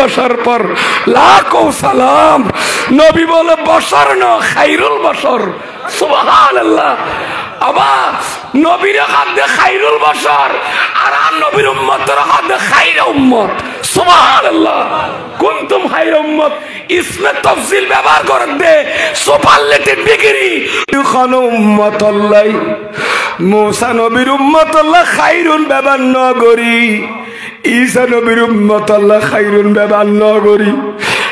বসার পর লাখো সালাম। নবী বলে বশর না, খাইরুল বশর। সুবহানাল্লাহ। আবার নবীর হাতে খাইরুল বশর, আর নবীর উম্মতের হাতে খাইর উম্মত। সুবহানাল্লাহ। কুনতুম খাইর উম্মত ইসমে তাফসীল ব্যবহার করে দে, সুপারলেটিভ ডিগ্রি। খান উম্মত আল্লাহ, মুসা নবীর উম্মত আল্লাহ খাইরুন ব্যবহার না করি, ঈসা নবীর উম্মত আল্লাহ খাইরুন ব্যবহার না করি।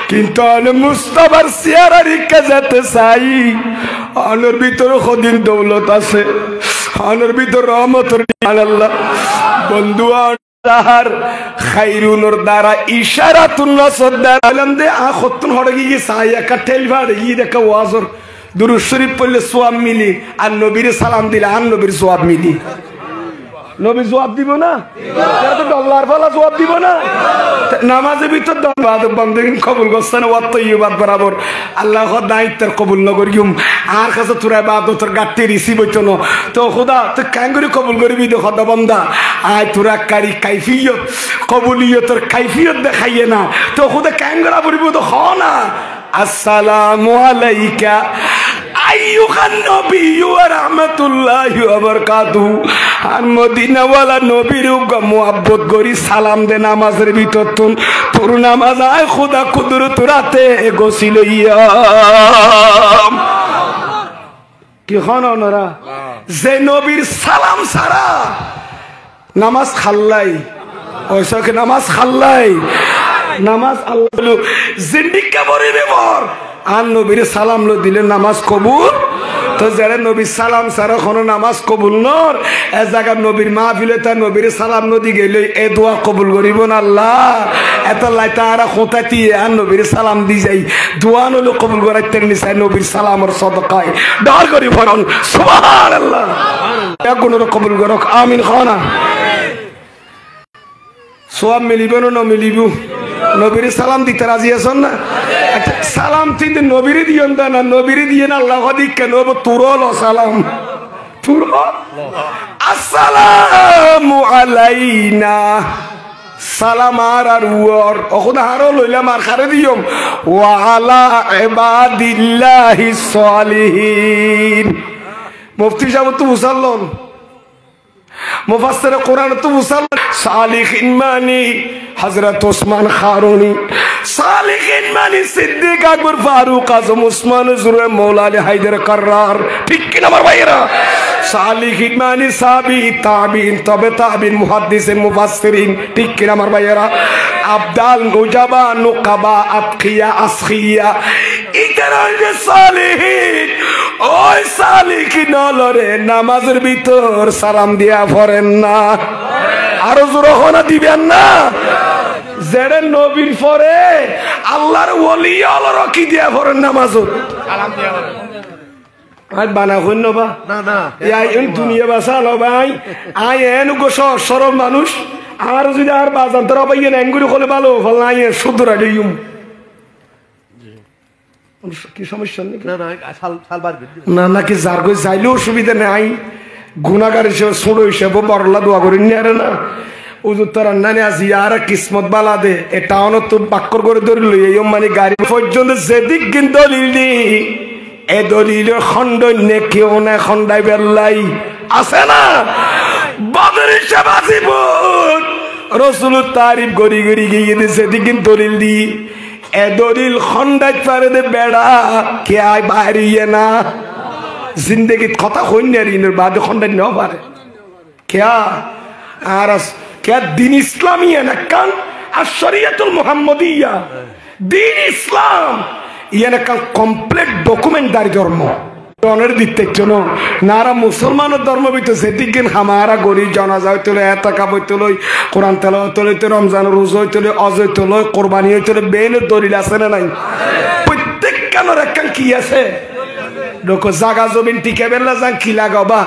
কিন্তু আমি মুস্তাফার চেহারা রেখে যেতে চাই। আনোর ভিতরে কদিন দৌলত আছে, আনোর ভিতরে রহমতের আল্লাহ বন্ধু আর খাইরুনের দ্বারা ইশারাতুন নাসর দ্বারা আলম দে আখতুন হড়ে গিয়ে চাই একা টেল ভাড়ে গিয়ে দেখা ওয়াজর দুরূদ শরীফ পড়লে সওয়াব মিলি, আর নবীর সালাম দিলে আর নবীর সওয়াব মিলি। নবী জবাব দিব না? তো ডলার ফলা জবাব দিব না? নামাজের ভিতর বন্ধুগণ কবুল করছেন ওয়াত ইবাদ বরাবর আল্লাহ দায়িত্বের কবুল নগরিয়ম আর কাছে তোরা ইবাদতের গাটি রিসিভ হইতো না। তো খোদা তো কাঙ্গুরি কবুল করবি তো খোদা বান্দা আয় তোরা কারি কাইফিয়ত কবুলিয়তের কাইফিয়ত দেখাইয়ে না। তো খোদা কাঙ্গুরা বলব তো হ না। আসসালামু আলাইকা আইয়ুহান নবী ওয়া রাহমাতুল্লাহি ওয়া বারাকাতুহু। আর মদিনাওয়ালা নবীর মুহাব্বত করি সালাম দে নামাজের ভিতর তোর নামাজ আয় খোদা কুদরত রাতে গসিলইয়া কি হন ওনারা যে নবীর সালাম ছাড়া নামাজ খাল্লাই ওইসকে নামাজ খাল্লাই নামাজ আল্লাহ জিন্দিকা বরিবে বর আর নবীর সালাম লো দিলে নামাজ কবুল। তো যারা নবীর সালাম ছাড়া কোনো নামাজ কবুল নর এ জায়গা নবীর মাহফিলে তার নবীর সালাম নদী গেলে এ দোয়া কবুল করিব না আল্লাহ। এত লাইতা আর খোঁতাতি আর নবীর সালাম দি যাই দোয়া নলো কবুল করাইতে নিচাই নবীর সালামর সদকায় ডর করি ভরণ সুবহানাল্লাহ। কোনটা কবুল করক আমিন খানা। সওয়াব মিলিব না মিলিব? নবীর সালাম দিতে রাজি আছেন না? সালাম কিন্তু নবীরে দিয়েন না, নবীরে দিয়ে না আল্লাহ দীক্ষা নব তুরল সালাম তুর আসসালামু আলাইনা সালাম আর ওর ওখানে আরো লইলাম আর খারে দিয়ম ওয়া আলা ইবাদিল্লাহিস সালিহিন। মুফতি সাহেব তো মুসাল্লন মুফাসসির কোরআন তো মুসাল্লন সালিহিন মানে হযরত ওসমান খারুনি, সালিহিন মানে সিদ্দিক আকবর ফারুক আজম ওসমান জুরে মৌলা আলী হায়দার কাররার। ঠিক কি না আমার ভাইয়েরা? সালিহিন মানে সাহাবী তাবিঈন তবে তাবিঈন মুহাদ্দিসিন মুফাসসিরিন। ঠিক কি না আমার ভাইয়েরা? আবদাল নুজাবা নুকাবা আতকিয়া আসখিয়া ইতারা যে সালিহিন ওই সালিহিন হলরে নামাজের ভিতর সালাম দিয়া পড়েন না আরো জোরে হনা দিবেন না। যেরে নবীর পরে আল্লাহর ওলি হলর কি দিয়া পড়েন নামাজত সালাম দিয়া পড়েন। আই বানা হইন বা না না এই দুনিয়া বাসালো ভাই আই এন গো সরল মানুষ আর যদি আর বাজান তোরা পাইয়েন এঙ্গুরি হলে ভালো ফল নাই শুদ্ধরা দিউম কি সমস্যা নেই না নাকি যার গই যাইলেও অসুবিধা নাই। গুণাগার হিসেবে ছোট হিসেবে বড়লা দোয়া করি নিয়ে না উজুর তারা নানি আজি আর কিসমত বালা দে এ টাউনত তো বাক্কর করে ধরিল এই মানে গাড়ি পর্যন্ত যেদিক কিন্তু দলিল দি এ দলিলের খণ্ড নে কেউ না খন্ডাই বেল্লাই আছে না বদর হিসাব আসিব রসুল তারিফ গড়ি গড়ি গিয়ে দিছে দিকিন দলিল দি এ দলিল খন্ডাই পারে দে বেড়া কে আয় বাইরিয়ে না জিন্দগিত কথা হইনের বাদে খন্ডাই নেওয়া পারে কেয়া আর क्या दीन इस्लामी है ना कान शरीयतुल मुहम्मदिया दीन इस्लाम ये ना कान कम्प्लीट डॉक्यूमेंटारी धर्म অনের দিতে জন্য নারা মুসলমানের ধর্ম ভিতরে সেদিন হামারা গরি জানাজা হইতে লই এতাকাব হইতে লই কোরআন তেলাওয়াত হইতে রমজান রোজা হইতে লই হজ হইতে লই কুরবানি হইতে লই বেনের দলিল আছে না নাই? প্রত্যেক কানের একখান কি আছে লোক জাগা জমিন টিকে বেলা যান কি লাগাবা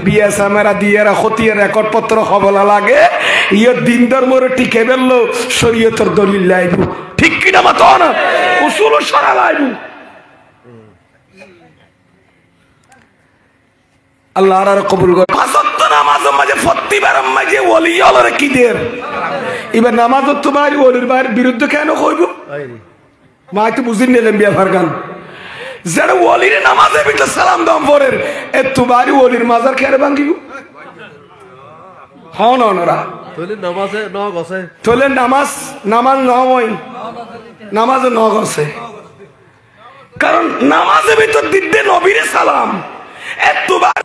বিয়া সামেরা দিয়ে খতিয়ে রেকর্ড পত্র হবলা লাগে ইয়ে দিন ধর্মর টিকে বেললো শরীয়তের দলিল লাইব। ঠিক কিনা মাতো না উসুল সরা লাইব। আল্লাহ আর কবুল করে নামাজের মাঝে প্রতিবার মাঝে ওলি হলরে কি দের এবার নামাজ তোমার ওলির বাইরের বিরুদ্ধে কেন কইব মা একটু বুঝিয়ে নিলেন বিয়া ফারগান যারা ওলির নামাজের ভিতরে সালাম দাম পড়ের এ তোমার ওলির মাজার খেয়ে ভাঙ্গিব হন ওরা তোলে নামাজ নয় নামাজে ন গছে কারণ নামাজের ভিতর দিতে নবীরে সালাম এতবার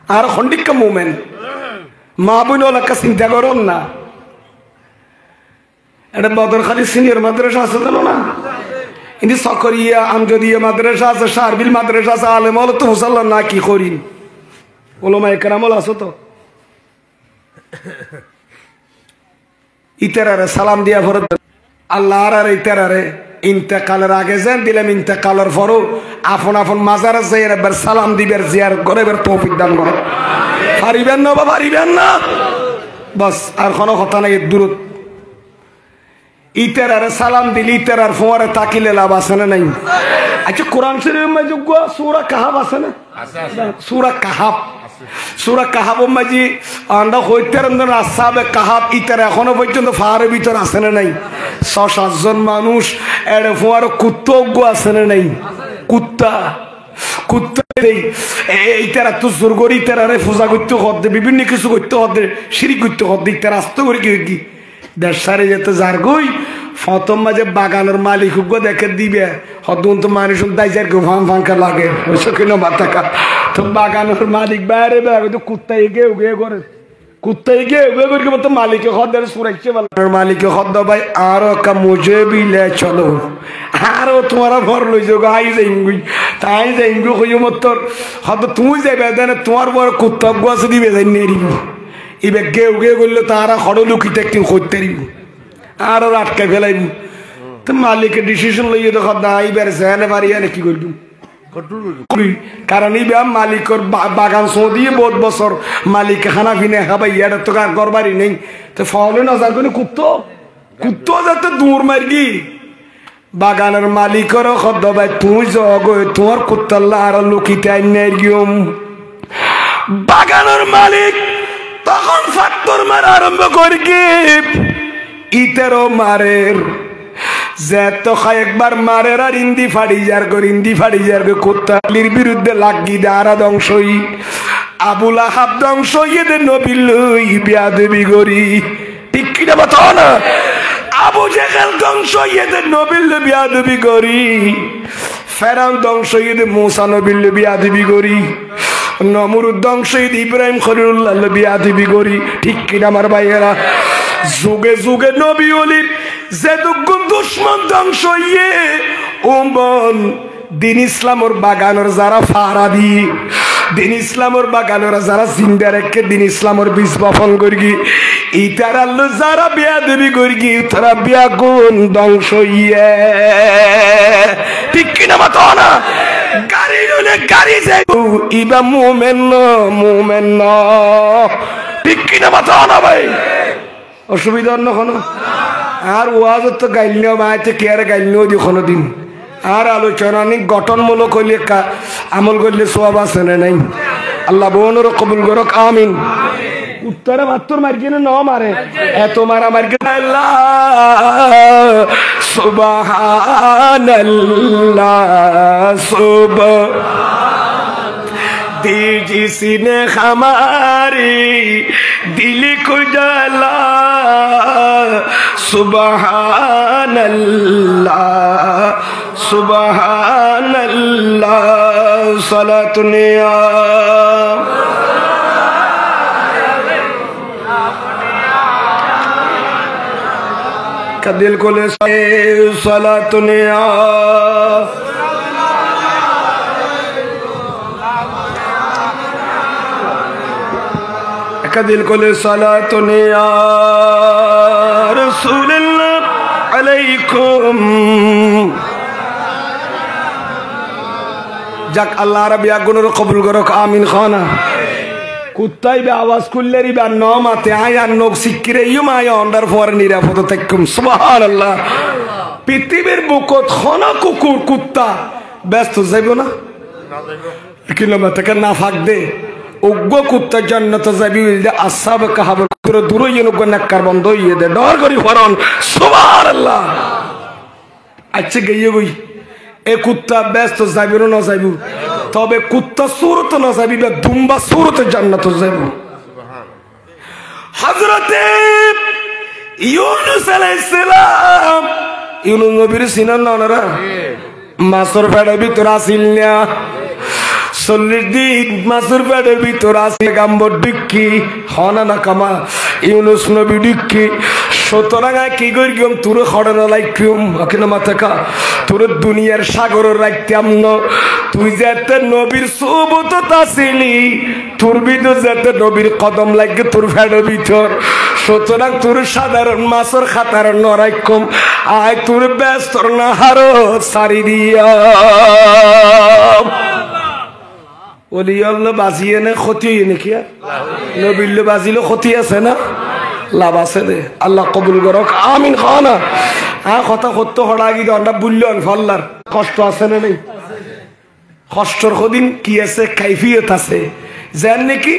আর খন্ডিকা মোমেন মা বোন ওলাকা চিন্তা করুন না এটা বদরখালী সিনিয়র মাদ্রাসা আছে জানো না কিন্তু সকরিয়া আমজদিয়া মাদ্রাসা আছে শারবিল মাদ্রাসা আছে আলেমল তো মুসল্লান না কি করিন ওলামা একরামল আছে তো ইতারারে সালাম দিয়া ভরে আল্লাহ আর ইতারারে ইন্তেকালের আগে যেন দিলাম ইন্তেকালের পরও আপন আপন মাজারে যাই এবার সালাম দিবের জিয়ার করে এবার তৌফিক দান করে পারিবেন না বাবা পারিবেন না বাস আর কোনো কথা নাই দূরত ইতারারে সালাম দিলি ইতারার ফোয়ারে তাকিলে লাভ আছে না নাই আচ্ছা কোরআন শরীফের মাঝে সূরা কাহাব আছে না সূরা কাহাব মাঝে আমরা হইতার আসাবে কাহাব ইতার এখনো পর্যন্ত ফাহারের ভিতর আছে না নাই ৬-৭ জন মানুষ এর ফোয়ার কুত্তা আছে না নাই কুত্তা এইটার এত জোর করে ইতারে পূজা করতে হতে বিভিন্ন কিছু করতে হতে শিরিক করতে হতে ইতার আস্ত করে কি দেড় সারে যেতে যার গই প্রথম মাঝে বাগানের মালিক দেখে দিবে হদুন তো মানুষ দাইজার গো ফাঁকা লাগে ওইসব কিনা বাতাকা তো বাগানের মালিক বাইরে বাইরে তো কুত্তা এগে উগে করে কুত্তা এগে উগে করে তো মালিকে হদের সুরাইছে মালিকে হদ ভাই আরো কা মুঝে বিলে চলো আরো তোমারা ভর লই যোগ আই যাইঙ্গুই তাই যাইঙ্গু কইও মতর হদ তুমি যাইবে দেন তোমার বড় কুত্তা গোয়াছে দিবে যাই নেরিব ইবে গে উগে করলে তারা হড় লুকিতে একটু করতে দিব আরো আটকে ফেলাইব তো মালিকের ডিসিশন লইয়ে দেখো না এইবার জেনে পারি আনে কি করবি কারণ এই মালিকর বাগান সো দিয়ে বহুত বছর মালিক খানা পিনে খাবাই এটা তো আর করবারই নেই তো ফলে না যার কোনো কুত্তো যাতে দূর মারগি বাগানের মালিকের খদ্দ ভাই তুই জগ তোমার কুত্তাল্লা আর লুকিতে আইনের গিয়ম বাগানের মালিক তখন ফাত্তর মারা আরম্ভ করি কি ইতেরও মারের যে তো একবার মারের আর ইন্দি ফাড়ি যার কুত্তালির বিরুদ্ধে লাগি দাঁড়া ধ্বংসই আবুল আহাব ধ্বংস ইয়েদের নবীর লই বিয়াদবি গরি ঠিক কিনা বাতাও না আবু জেহেল ধ্বংস ইয়েদের নবীর লই বিয়াদবি গরি ফেরাউন ধ্বংস ইয়েদের মূসা নবীর লই বিয়াদবি গরি নমরুদ ধ্বংস ইয়েদ ইব্রাহিম খলিলুল্লাহ লই বিয়াদবি গরি ঠিক কিনা আমার ভাইয়েরা যুগে যুগে নবী ওলির যে দুগুণ দুশ্মন ধ্বংস ইয়ে ওমন দিন ইসলামর বাগানের যারা ফারা দি দিন ইসলামর বাগানের যারা জিন্দা রেখে দিন ইসলামর বীজ বপন করি ইতার আল্লাহ যারা বিয়া দেবী করি তারা বিয়া গুণ ধ্বংস ইয়ে ঠিক কিনা মাতো না গাড়ি গাড়ি যাই ইবা মোমেন ঠিক কিনা মাতো না ভাই অসুবিধা অন্য কোনো আর ওয়াজ তো গাইল মাইতে কে আর গাইল দি কোনো দিন আর আলোচনা নেই গঠনমূলক হইলে আমল করলে সব আছে না নাই আল্লাহ বোনের কবুল করক আমিন উত্তরে মাত্র মার্কি না মারে এত মারা মার্কি সুবহানাল্লাহ जिसने हमारी दिल को जला सुबहानल्लाह सलातुनिया का दिल को ले सलातुनिया दिल को ले सलातुने या रसूलुल्लाह अलैकुम যাক আল্লাহ রাব্বি আগুনের কবুল করুক আমিন খানা কুত্তাই বে আওয়াজ করলে রি বা ন মাতে আয়ার নখ সিকিরে ইউম আয়া অন্ডার ফর নিরাপদ থাকুম সুবহানাল্লাহ পৃথিবীর বুকত খানা কুকুর কুত্তা ব্যস্ত যাইব না কিলোমিটার না ফাঁক দে উগ্র কুত্তা জান্নাতে যাবি আসাব কাহাব করে দূরে যেন নাক্কার বন্ধ হইয়ে দে ডর করি ফরন সুবহানাল্লাহ। আচ্ছা গিয়ে গই এ কুত্তা ব্যস্ত যাবি না যাইব, তবে কুত্তা সুরত না যাবি বা দুম্বা সুরত জান্নাতে যাইব। হযরতে ইউনূস আলাইহিস সালাম, ইউনূস নবীর সিনার না ওনারা মাছের পেটের ভিতর আসিল না 40 দিন মাছের পেটের ভিতর আসিল গাম্বর ডিক্কি হনা না কামা ইউনূস নবী ডিক্কি। সুতরাং কি করিম তোর খড়ানো লাইকুম ওখানে মাথাকা তোর দুনিয়ার সাগর রাখতাম না, তুই যাতে নবীর সুবত আসিলি তোর ভিতর যাতে নবীর কদম লাগে তোর ফেডের ভিতর। সুতরাং তোর সাধারণ মাছের খাতার নরাইকুম আয় তোর ব্যস্ত না হারো সারি দিয়া ওলি আল্লাহ বাজিয়ে না ক্ষতি হয়ে নাকি নবীল্য বাজিলে ক্ষতি আছে না লাভ আছে দে। আল্লাহ কবুল করক আমিন খানা। হ্যাঁ কথা করতে হড়া গিয়ে আমরা বুঝলেন ফল্লার কষ্ট আছে না নেই? কষ্টর কদিন কি আছে কাইফিয়ত আছে যেন নাকি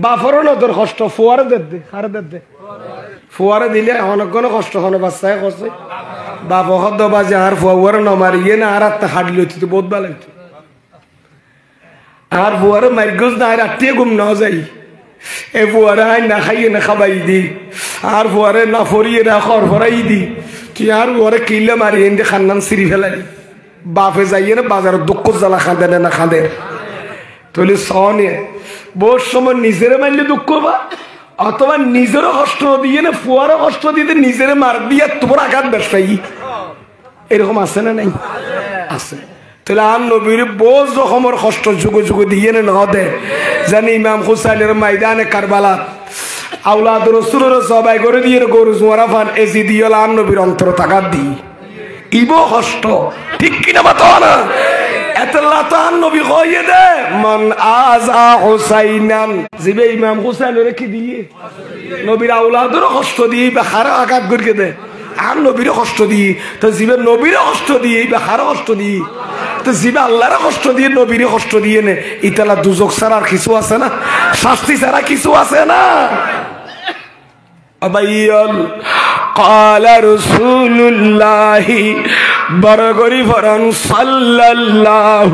বাফরও নদর কষ্ট ফোয়ারে দে হারে দে ফোয়ারে দিলে অনেক কোনো কষ্ট হনে বাচ্চায় কষ্ট বাপ হদ বাজে আর ফোয়ারে নমারি ইয়ে না আর একটা হাডলি হচ্ছে তো বহুত ভালো হইতো আর ফোয়ারে মার্গজ না আর আত্মীয় ঘুম না যাই এ ফোয়ারে হাই না খাইয়ে না খাবাই দি আর ফোয়ারে না ফরিয়ে না খর ফরাই দি তুই আর ফোয়ারে কিলে মারি এনে খান্নান সিঁড়ি ফেলাই বাপে যাইয়ে না বাজার দুঃখ জ্বালা খাঁদে না খাঁদে তাহলে সনে বহু সময় নিজেরে মারলে দুঃখ বা অথবা নিজেরও কষ্ট দিয়ে না ফুয়ারও কষ্ট দিতে নিজেরে মারবি আর তোমার আঘাত ব্যবসায়ী এরকম আছে না নাই? আছে। তাহলে আর নবীর বহু রকমের কষ্ট যুগ যুগ দিয়ে না দে জানি ইমাম হুসাইনের ময়দানে কারবালা আওলাদ রাসূলের সবাই করে দিয়ে গরু জোয়ারা ফান এজি দিয়ে আর নবীর অন্তর তাকাত দি ইবো কষ্ট ঠিক কিনা বাতো না এতলা তান নবী কইয়ে দে মান আযা হুসাইনান জিবে ইমাম হুসাইনের কি দিয়ে নবীর আওলাদের কষ্ট দিয়ে বাহার আঘাত করে দে আর নবীর কষ্ট দিয়ে তো জিবে নবীর কষ্ট দিয়ে বাহার কষ্ট দিয়ে তো জিবে আল্লাহর কষ্ট দিয়ে নবীর কষ্ট দিয়ে নে ইতালা দুজক ছাড়া আর কিছু আছে না? শাস্তি ছাড়া কিছু আছে না? আবাইয়াল قال رسول الله برغري فرن صلى الله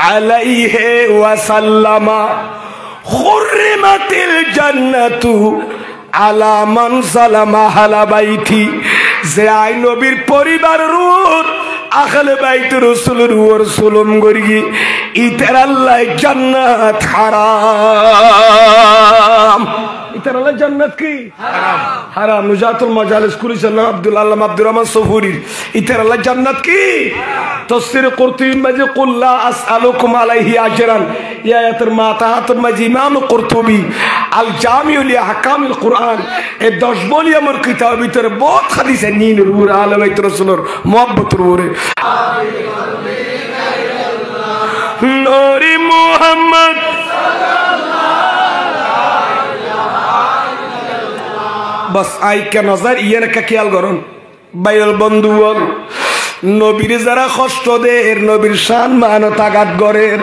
عليه وسلم حرمت الجنة على من ظلم أهل بيتي যে আই নবীর পরিবারের উপর আহলে বাইত রাসূলের উপর জুলুম করি ইতার আল্লাহ জান্নাত হারাম। ইতার আল্লাহ জান্নাত কি হারাম? হারাম। নুজাতুল মাজালিস করেছেন আব্দুল আল্লাহ আব্দুর রহমান সফুরি ইতার আল্লাহ জান্নাত কি? তাফসীর কুরতুবী মাঝে কুল লা আসআলুকুম আলাইহি আজরান এই আয়াতের মাতাহাতুল মাঝে ইমাম কুরতুবী আল জামিউ লি আহকামিল কুরআন এই 10 ভলিউমের কিতাবের ভিতরে বহুত হাদিস নিনের উপর আহলে বাইত রাসূলের মুহাব্বতের উপরে নূরে মুহাম্মদ बस आई के नजर ये रखा ख्याल करो बायल बंधु नबीर जरा कष्ट दे नबीर शान मान तागात गरेर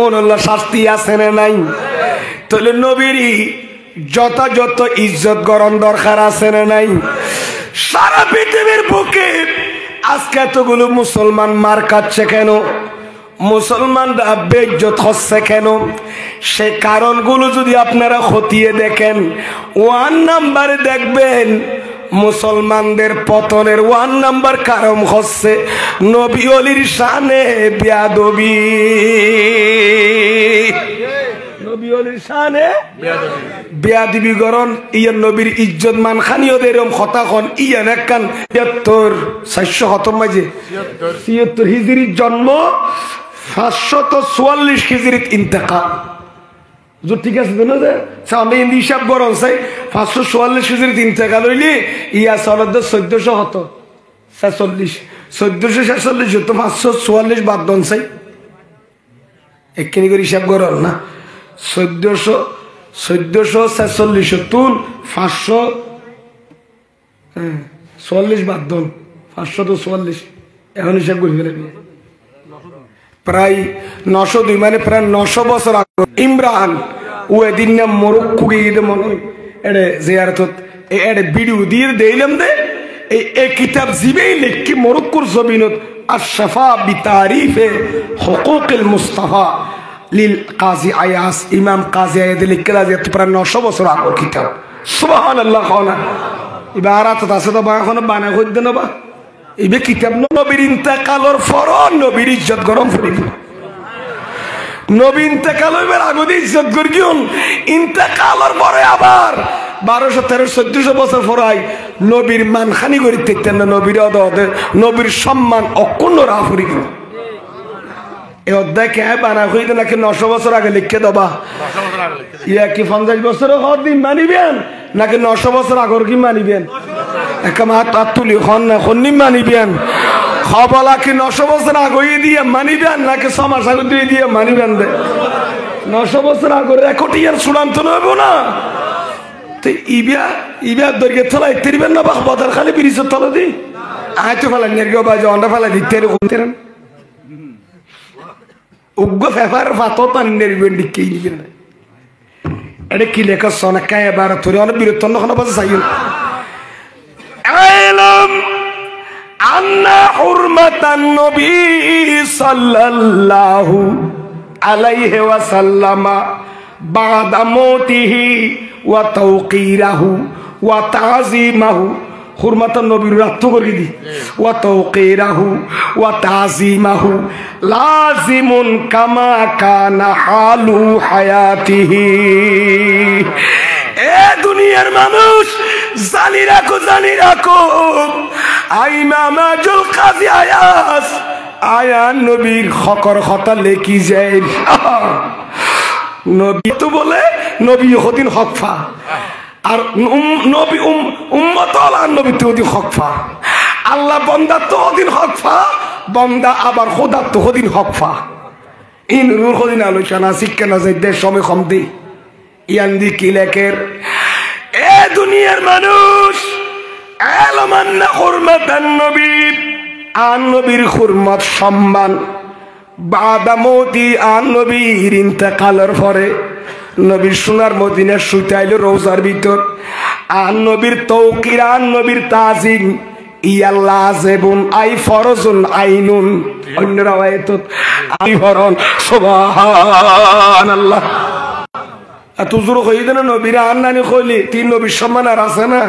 ओनल्ला शास्ति आछे ना नाई ताहले नबीरी যথাযথ ইজ্জত গরম দরকার আছে না নাই? সারা পৃথিবীর বুকে আজকে এতগুলো মুসলমান মার খাচ্ছে কেন? মুসলমানরা বেইজ্জত হচ্ছে কেন? সে কারণগুলো যদি আপনারা খতিয়ে দেখেন 1 নাম্বারে দেখবেন মুসলমানদের পতনের 1 নাম্বার কারণ হচ্ছে নবী ওলির শানে বেয়াদবি। নবী ওলির শানে বেয়াদবি করন ইয়া নবীর ইজ্জত মান খানিও এরকম কথা কোন ইয়া নেকান ৭৩ 400 খতম মাঝে ৭৬ হিজরির জন্ম 544 হিজরিত ইন্তেকাল। ঠিক আছে আমি হিসাব করন চাই 544 হিজরিত ইন্তেকাল হইলে ইয়া চলত 1446 1446 তো 544 বাদ দন চাই একখানি করে হিসাব করন না 1446 তুল 544 বাদ দন 544 এখন হিসাব করে ফেলে প্রায় 902 মানে প্রায় 900 বছর আগে ইমরান ও এদিন না মরক্কো গিয়ে মনে হয় এড়ে জিয়ারতত এড়ে ভিডিও দিয়ে দিলাম দে এই কিতাব জিবেই লিখি মরক্কোর জমিনত আশ-শাফা বিতারিফে হুকুকুল মুস্তাফা লিল কাজী আয়াস ইমাম কাজী আয়াস লিখে আছে প্রায় 900 বছর আগের কিতাব সুবহানাল্লাহ খানা ইবারাত আছে তো বা এখন বানা কইতে না বা ইবে কিতাব নবীর ইন্তেকালের পর নবীর ইজ্জত গরম করিব নবী ইন্তেকাল হইবার আগে ইজ্জত করিউন ইন্তেকালের পরে আবার 1200 1300 1400 বছর পরাই নবীর মানখানি করি দেখতেন না নবীর অদে নবীর সম্মান অক্ষুণ্ণ রাখরি এই অধ্যায় কে বানা হইতে নাকি 900 বছর আগে লিখে দেবা ইয়া কি 50 বছর দিন মানিবেন নাকি 900 বছর আগর কি মানিবেন একমা তাতুলি খন না খন্নি মানিবেন খবলা কি 900 বছর আগে দিয়ে মানিবেন নাকি 6 মাস আগে দিয়ে মানিবেন দে 900 বছর আগে রেকর্ডিয়ার চূড়ান্ত নইব না তো ইবিয়া দরগে তলা ইত্তিরবেন না বাহ বদার খালি ব্রিজ তলা দি আইতো ফেলা নেরগো বাজে অন্ডা ফেলা দিতে এরকম তেরেন উগ্র ফেফার ফাতো পানি নেরবেন দিকে নিবেন না এটা কি লেখা সনকা এবার তোরে অনেক বিরক্ত না বাজে চাইল আইলাম আন্না হুরমাতান নবী সাল্লাল্লাহু আলাইহি ওয়াসাল্লামা বাদা মৌতিহি ওয়া তাওকীরাহু ওয়া তাযীমাহু হুরমাতান নবীর রাত করে দি ওয়া তাওকীরাহু ওয়া তাযীমাহু লাযিমুন কামা কানা হালু হায়াতিহি এ দুনিয়ার মানুষ জানি রাখো ইমাম আজল কাজী আয়াস আয়ান নবীর হকর কথা লেখি যায় নবী তো বলে নবী হদিন হকফা আর নবী উম্মত আর নবী তো হদিন হকফা আল্লাহ বান্দা তো হদিন হকফা বান্দা আবার খোদা তো হদিন হকফা ইন রুল হদিন আলোচনা শিক্ষা না যাই দেশ সময় কম দি ইয়ান্দি কি লেখের এ দুনিয়ার মানুষ আলমান্না হুরমাতান নবী আন নবীর হুরমত সম্মান বাদা মৌতি আন নবীর ইন্তেকালের পরে নবীর সোনার মদিনার সুতাইল রোজার ভিতর আন নবীর তৌকির আন নবীর তাজিম ইয়া লাযিবুন আই ফরজুন আইনুন অন্য রাওয়ায়াত আই ফরন সুবহানাল্লাহ এত জোর কই দেন নবীর আন্নানি কইলি তিন নবীর সম্মান আর আছে না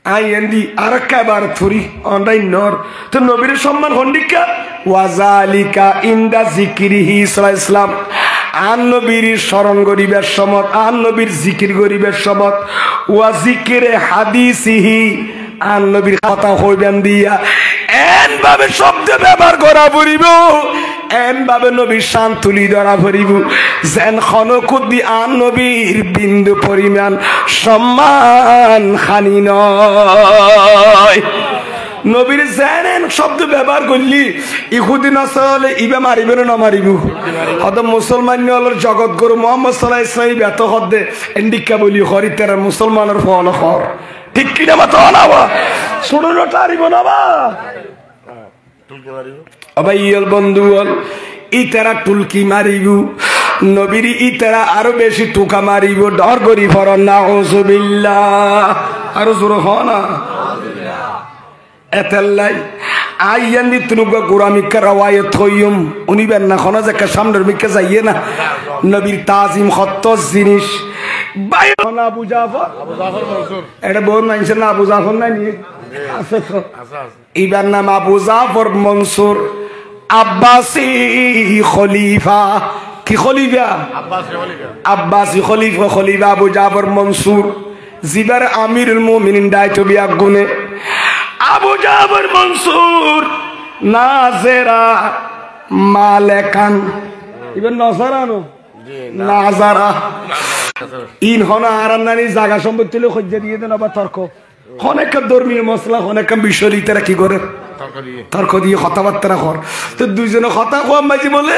আই এন্দি আরেকটা বার থুরি অনলাইন নর তো নবীর সম্মান হন্ডিকা ওয়াজালিকা ইনদা যিকরিহি সাল্লাল্লাহু আলাইহি সাল্লাম আন নবীর স্মরণ করিবার সময় আন নবীর জিকির করিবার সময় ওয়া যিকরে হাদিসিহি আন নবীর কথা হইবেন দিয়া এন ভাবে শব্দ ব্যবহার করা পড়িব এন ভাবে নবীর শান তুলি ধরা পড়িব যেন খনকুদ্দি আন নবীর বিন্দু পরিমাণ সম্মান খানি নয় নবীর জানেন শব্দ ব্যবহার করলি ইহুদি নসলে ইবে মারিবে না মারিব হয়তো মুসলমান নলর জগৎ গুরু মোহাম্মদ সাল্লাল্লাহু আলাইহি ওয়াসাল্লাম এত হদ্দে এন্ডিকা বলি হরি তেরা মুসলমানের ফল হর ঠিক কি না মাতো না বা শুনুন তারিব না বা অবাইল বন্ধুল ইতারা টুলকি মারিব নবীর ইতারা আরো বেশি টুকা মারিব ডর করি ফর নাউযুবিল্লাহ আরো জোর হ না এতাল্লাই আইয়ান নিতনুগা গোরামিকা রাওয়ায়াত হইম উনিবেন না খনা যে সামনের মিকে যাইয়ে না নবীর তাজিম হত্ত জিনিস বাই না আবু জাফর মনসুর এটা বল নাইছে না আবু জাফর নাই নি আছে তো ইবার নাম আবু জাফর মনসুর আব্বাসি খলিফা কি খলিফা আব্বাসি খলিফা আবু জাফর মনসুর জিবার আমিরুল মুমিনিন দায়িত্ব বিয়া গুনে আবু জাফর মনসুর নাজেরা মালেকান ইবেন নসারানো নাজারা ইন হনা আরান্নানি জায়গা সম্পত্তি লো খজ্জা দিয়ে দেন আবার তর্ক অনেক ধর্মীয় মশলা অনেক বিষয় তারা কি করে তর্ক দিয়ে কথাবার্তা কর তো দুইজনে কথা কোয়া মাঝি বলে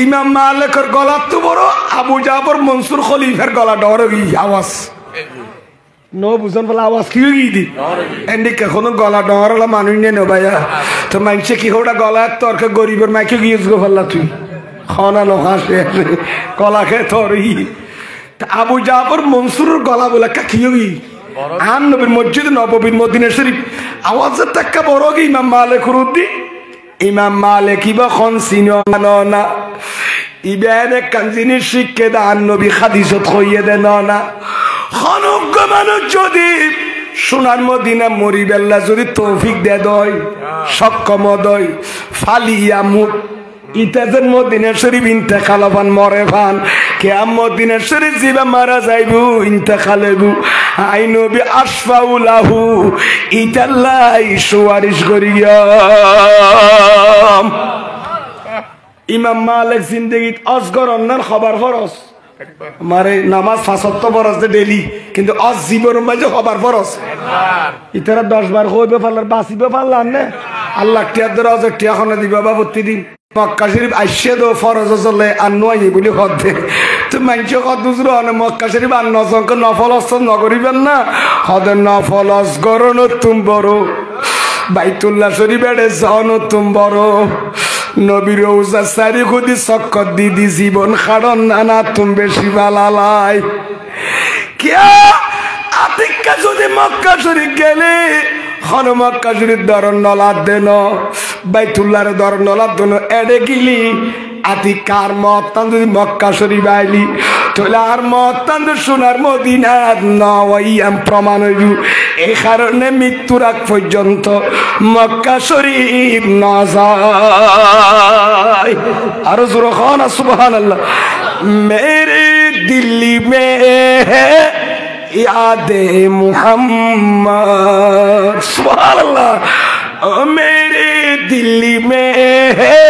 ইমাম মালিকের গলা তো বড় আবু জাফর মনসুর খলিফার গলা ডর আওয়াজ নো বুঝন ফেলা আওয়াজ কি দি এন্ডিক কোনো গলা ডহরলা মানুষ নেই নো ভাইয়া তো মাইছে কি ওটা গলা তরকে গরিবের মাইকে গিয়েছ গো ফেললা তুই খানা লোক আসে গলা খেয়ে তোর আবু জাফর মনসুরের গলা বলে কাকিওই আন নবীর মসজিদ নববীর মদিনা শরীফ আওয়াজের টাক্কা বড় কি ইমাম মালিক রুদ্দি ইমাম মালিক ইবা খন সিনো না ইবেন কাঞ্জিনি শিখকে দান নবী হাদিসত হইয়ে দে না খনজ্ঞ মানুষ যদি সোনার মদিনা মরিবেল্লা যদি তৌফিক দে দয় সক্ষম দয় ফালিয়া মুট ইতাজের মদিনা শরীফ ইন্তেকাল ফান মরে ফান কেয়াম মদিনা শরীফ জিবা মারা যাইবু ইন্তেকালেবু আই নবী আশফাউলাহু ইতাল্লাই সুয়ারিশ করিয়াম ইমাম মালিক জিন্দেগিত অজগর অন্যার খবর ফরস মারে নামাজ ৫ ফরস দে ডেলি কিন্তু অজ জীবন মাঝে খবর ফরস ইতারা ১০ বার হইবে পারলার বাঁচিবে পারলাম না আল্লাহ টিয়ার ধরে অজ টিয়া খনে দিবা বা প্রতিদিন মক্কা শরীফ আইসে তো ফরজ চলে আর নয় বলে হদে তো মানুষ কত দুসর মক্কা শরীফ আর নজঙ্ক নফল অস্ত নগরিবেন না হদের নফল অজগর নতুন বড় বাইতুল্লাহ শরীফ এড়ে যাও নতুন বড় নবীর রওজা সারি খুদি চক্কর দিদি জীবন খাড়ন নানা তুমি বেশি বালালাই কিয়া আতিক্কা যদি মক্কা শরীফ গেলে খন মক্কা শরীফ দরন নলাদ দেন বাইতুল্লাহর দরন নলাদ দেন এড়ে গিলি আতি কার মতান যদি মক্কা শরীফ আইলি তাহলে আর মতান সোনার মদিনা নওয়াইয়াম প্রমাণ হইব এই কারণে মৃত্যুর আগ পর্যন্ত মক্কা শরীফ না যায় আরো জোরে খান সুবহানাল্লাহ মেরে দিল্লি মে यादे मुहम्मद सुभान अल्लाह मेरे दिल में है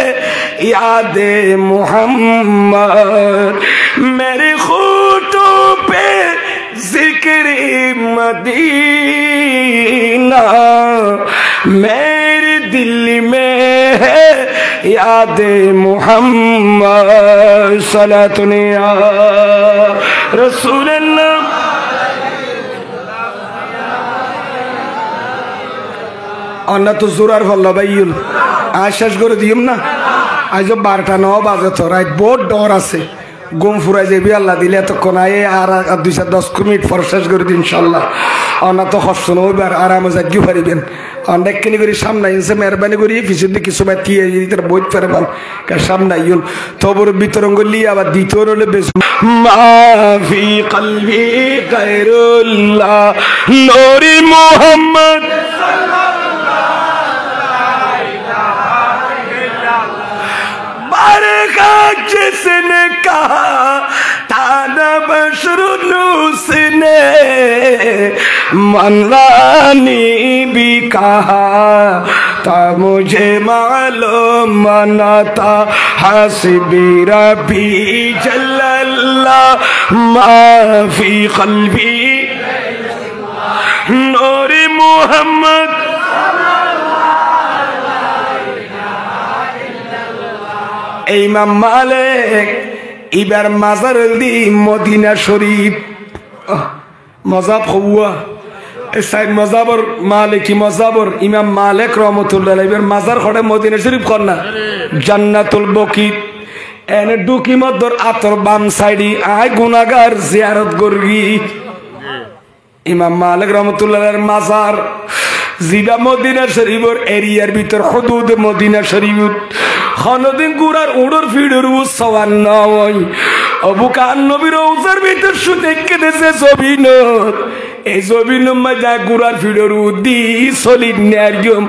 यादे मुहम्मद मेरे होठों पे जिक्र मदीना मेरे दिल में है यादे मुहम्मद सलातुन या रसूल अल्लाह अन्ना तो जोरार फल्ला भाईयुल आज शेष करे दियम ना आज 12টা 9 বাজে তো রাত বহুত ডর আছে ঘুম ফুরাই যাবি আল্লাহ দিলে এতক্ষণ আয়ে আর 2-10 মিনিট পর শেষ করে দিন ইনশাল্লাহ अन्ना तो কষ্ট নইবার আরামে যাগি পারিবেন অনেক কিনি করে সামনে ইনসে মেহরবানি করি পিছন দিকে কিছু বাতিয়ে দিতে বইত পারবেন কা সামনে আইউন তবর বিতরঙ্গ লি আবার দ্বিতীয় হলে বেশ মাফি কলবি গায়রুল্লাহ নূরি মুহাম্মদ जिसने कहा ताना बशरुलूस ने मनवानी भी कहा था मुझे मालूम मना था हस्बी रबी जल्लल्लाह माफी कल्बी नूरी मुहम्मद इमाम मालिक इबार मजार दी मदीना शरीफ मजाब हुआ साइड मजाबर मालिकी मजाबर इमाम मालिक रहमतुल्लाह अलैहि इबार मजार खड़े मदीना शरीफ करना जन्नतुल बकी एने डुकी मदर आतर बाम साइडी आय गुनाहगार जियारत करगी इमाम मालिक रहमतुल्लाह अलैहि मजार जिबा मदीना शरीफर एरियार भीतर हुदूद मदीना शरीफ খানদিন গুরার উড়র ফিড়র উৎসবান নয় আবু কান নবীর রওজার ভিতর শুতে কেটেছে জবিন এই জবিন মজা গুরার ফিড়র উদি সলিড নারজম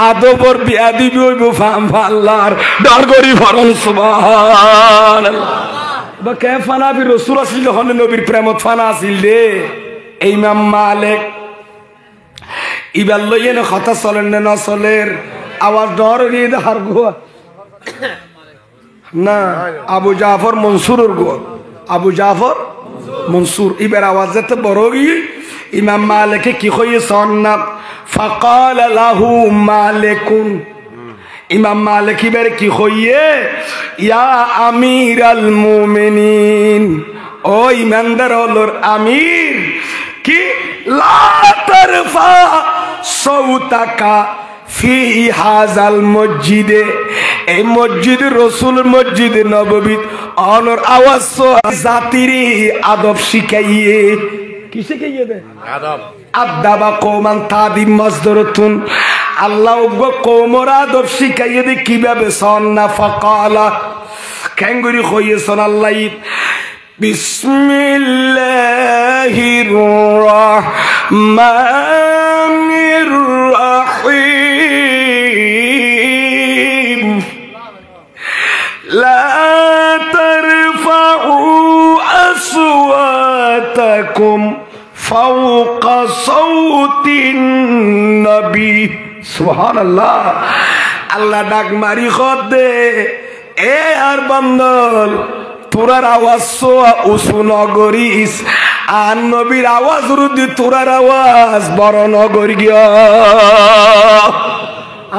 আদবর বিয়া দিবি হইব ফাম ফাল্লার ডর করি ফরন সুবহানাল্লাহ বা কে ফানা বি রাসূল আসিল হন নবীর প্রেমত ফানা আসিল রে ইমাম মালিক ইবাল লইয়ে না কথা চলেন না চলের আওয়াজ ডর দিয়ে হার গোয়া না আবু জাফর মনসুরের গো আবু জাফর মনসুর ইবার আওয়াজ যেতে বড় গিয়ে ইমাম মালিক কি কইয়ে সন্নাত ফাকাল লাহু মালিকুন ইমাম মালিক ইবার কি কইয়ে ইয়া আমিরাল মুমিনিন ও ইমানদার হলোর আমির কি লা তারফা সাউতাকা ফি হাযাল মসজিদে, এই মসজিদ রসুল মসজিদ নববী অনর আওয়াজ জাতিরি আদব শিখাইয়ে। কি শিখাইয়ে দে? আদব। আদাবা কওমান তাদিম মাসদরতুন, আল্লাহ কওমর আদব শিখাইয়ে দে কিভাবে সন্না। ফাকালা কেঙ্গুরি কইয়েছেন আল্লাহ বিসমিল্লাহির রাহমানির রাহিম লা তারফাউ আসওয়াতাকুম ফাওকা সাউতিন নবী। সুবহানাল্লাহ। আল্লাহ ডাক মারি খদে এ আর বান্দর তোরার আওয়াজ উঁচু নগরিস, আর নবীর আওয়াজ রুদি তোরার আওয়াজ বড় নগর গিয়া।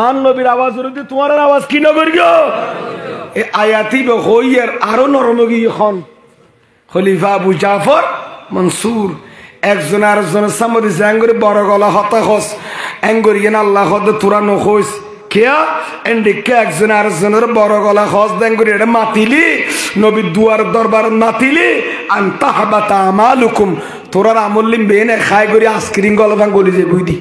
আর নবীর আওয়াজ রুদি তোমার আওয়াজ কি নগর গিয়া? এ আয়াতি হইয়ার আরো নরম গিয়ে খন খলিফা আবু জাফর মনসুর একজন আরেকজনের সামনে এঙ্গরি বড় গলা হতাশস এঙ্গরি আল্লাহ হদে তোরা নখইস কেয়া এন্ডিকে একজন আরেকজনের বড় গলা হস দেঙ্গরি এটা মাতিলি নবীর দুয়ার দরবার মাতিলি আনতাহবাতা আমালুকুম, তোরার আমল্লিম বেনে খাই করি আইসক্রিম গলা গলি যে বুঝি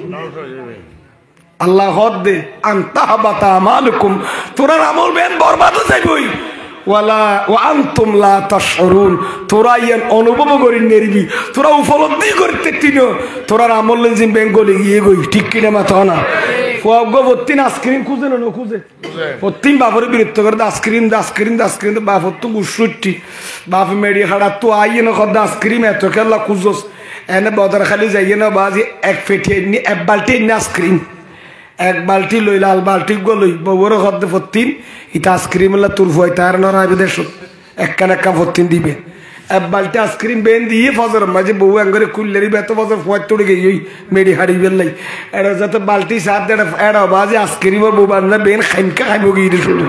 আল্লাহ হদ দে আনতাহবাতা আমালুকুম, তোরার আমল বেন বরবাদ যাইবই। ওয়ালা ওয়া আনতুম লা তাশউরুন, তোরা ইয়ান অনুভব করি নেরবি, তোরা উপলব্ধি করতে তিনো তোরার আমল জিম বেঙ্গলি গিয়ে গই। ঠিক কিনা মাথা না ফুয়াগতিন আইসক্রিম খুঁজে না খুঁজে প্রতিম বাপরে বিরক্ত করে আইসক্রিম আইসক্রিম আইসক্রিম বাপর তো গুসুটি বাপ মেডি হাড়া তো আইয়ে না খদ্দ আইসক্রিম এত খেলা খুঁজোস এনে বদর খালি যাইয়ে না বাজি এক ফেটি এমনি এক বালতি এমনি আইসক্রিম এক বালতি লই লাল বালতি গো লই বউর খদ্দে ফতিন ইটা আইসক্রিম লা তুর ফুয়াই তার নড়াইবে দেশ একখান একা ফতিন দিবে এক বালতি আইসক্রিম বেন দিয়ে ফজর মাঝে বউ আঙ্গরে কুললেরি বেত ফজর ফুয়াই তুড়ে গিয়ে ওই মেডি হাড়ি বেললাই এটা যাতে বালতি সাত এটা বাজে আইসক্রিম বউ বান্ধা বেন খাইমকা খাইব গিয়ে শুধু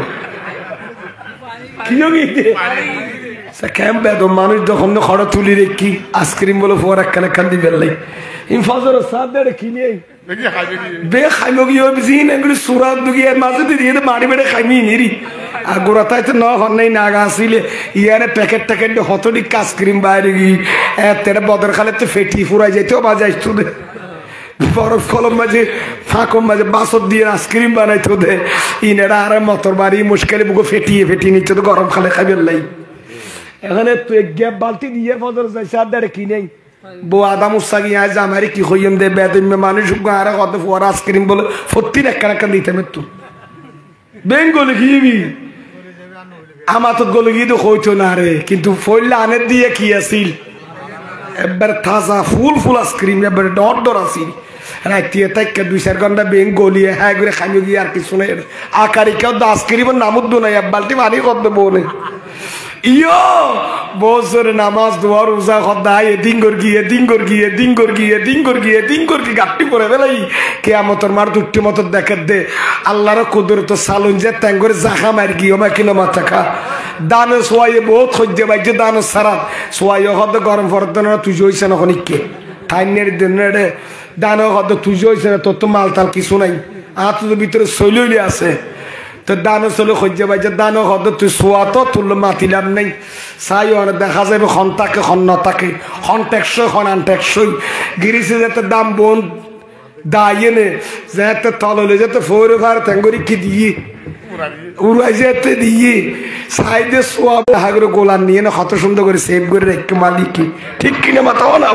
কি গিয়ে কেম বেদম মানুষ যখন খড় তুলি রেখি আইসক্রিম বলে ফুয়ার একখান একখান দিয়ে বেললাই ইম ফজর সাত দেড়ে কিনে বে খাইব গিয়ে জিন এগুলি সুরাত দুগিয়ে মাঝে দিয়ে মারি বেড়ে খাইমি নিরি আর গোড়াতাই তো নাই নাগা আসিলে ইয়ারে প্যাকেট ট্যাকেট হতডিক আইসক্রিম বাইরে গিয়ে তেরা বদর খালে তো ফেটি ফুরাই যাইতেও বাজে আসতো দে বরফ কলম মাঝে ফাঁকম মাঝে বাসর দিয়ে আইসক্রিম বানাইতো দে ইনেরা আর মতর বাড়ি মুশকিলে বুকে ফেটিয়ে নিচ্ছে তো গরম খালে খাইবেন লাই এখানে তো এক গ্যাপ বালতি দিয়ে ফজর যাইছে আর দেড়ে কিনে বউ আদা মুসা গিয়ে আজ আমারে কি হইম দে বেদম মানুষ আর কত ফুয়ার আইসক্রিম বলে ফত্তির একটা দিতে মেতু বেঙ্গলে গিয়েবি আমার তো গলে গিয়ে তো হইতো না রে কিন্তু ফইলে আনের দিয়ে কি আসিল একবার তাজা ফুল ফুল আইসক্রিম একবার ডর ডর আসিল রাইতিয়ে তাইকে 2-4 ঘন্টা বেং গলিয়ে হ্যাঁ করে খাইয়ে গিয়ে আর কিছু নেই আকারি কেউ তো আইসক্রিমের নামুদ্দু নাই এক বালতি পানি করতে বলে ইয়ো বছর নামাজ দোয়া রোজা খদ্দায় দিঙ্গর গিয়ে গাট্টি পরে বেলাই কেয়ামতর মার দুটি মতো দেখে দে আল্লাহর কুদরত সালুন যে ট্যাঙ্গরে জাখা মার গিয়ে মা কিলো মাথা খা দানে সোয়াইয়ে বহুত সহ্য বাইছে দানো সারাত সোয়াইয়ে হদ গরম ফরত না তুই হইছে না খনিককে ঠাইনের দিন রে দানো হদ তুই হইছে না তোর তো মালতাল কিছু নাই আর তোর ভিতরে শৈলী আছে তো দানো চলে সহ্য বাইছে দানো হদ তুই সোয়া তো তুললো মাতিলাম নেই চাই অনেক দেখা যাবে খন তাকে খন নতাকে খন টেকসই খন আন টেকসই গিরিছে যাতে দাম বোন দাইয়ে নে যাতে তললে যাতে ফোরে ভার ট্যাঙ্গরি কি দিয়ে উড়াই যেতে দিয়ে সাইডে সোয়া হাগরে গোলান নিয়ে না কত সুন্দর করে সেভ করে রেখে মালিকি ঠিক কিনা মাথাও না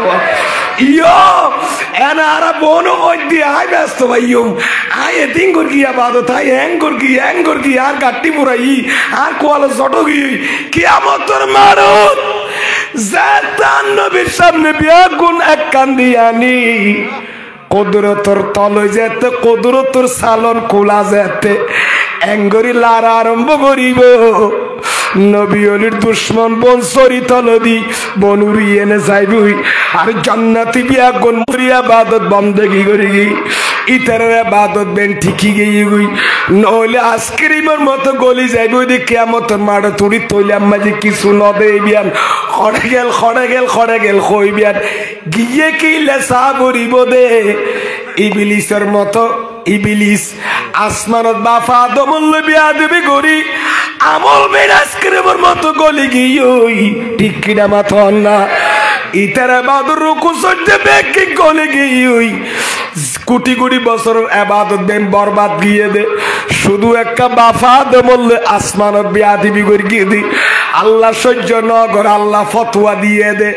ইয়ো এনা আরা বোনো ওই দিয়ে আয় ব্যস্ত ভাইয়ম আয় এদিন কর গিয়া বাদো তাই হ্যাং কর গিয়া আর গাট্টি পুরাই আর কোয়ালে জটো গিয়ে কিয়ামতের মারত জাতান নবীর সামনে বিয়া গুণ এক কান্দিয়ানি কুদরতর তলে যেতে কুদরতর সালন খোলা যেতে এঙ্গরি লারা আরম্ভ করিব নবী অলির দুশ্মন বন সরি তলদি বন উড়িয়ে এনে যাইবই আর জান্নাতি বিয়া গুণ মরিয়া বাদত বন্দেগি করি ইতারের বাদত বেন ঠিকই গিয়ে গই নইলে আইসক্রিমের মতো গলি যাইব ওই কিয়ামতের মাড়ে তুড়ি তৈলে আম্মা যে কিছু নদে বিয়ান খড়ে গেল কইবিয়ার গিয়ে কি লেসা করিব দে ইবলিসের মতো ইবলিস আসমানত বাফা আদমল বিয়া দেবে গরি আমল বেরাজ করেবর মতো গলি গিয়ে ঠিক কিনা মাথন না ইতারা বাদর রুকু সজ্জে বেকি গলি গিয়ে কোটি কোটি বছর ইবাদত দেন বরবাদ গিয়ে দে শুধু একটা বাফা আদমল আসমানত বিয়া দিবি গরি গিয়ে দি আল্লাহ সহ্য নগর আল্লাহ ফতোয়া দিয়ে দে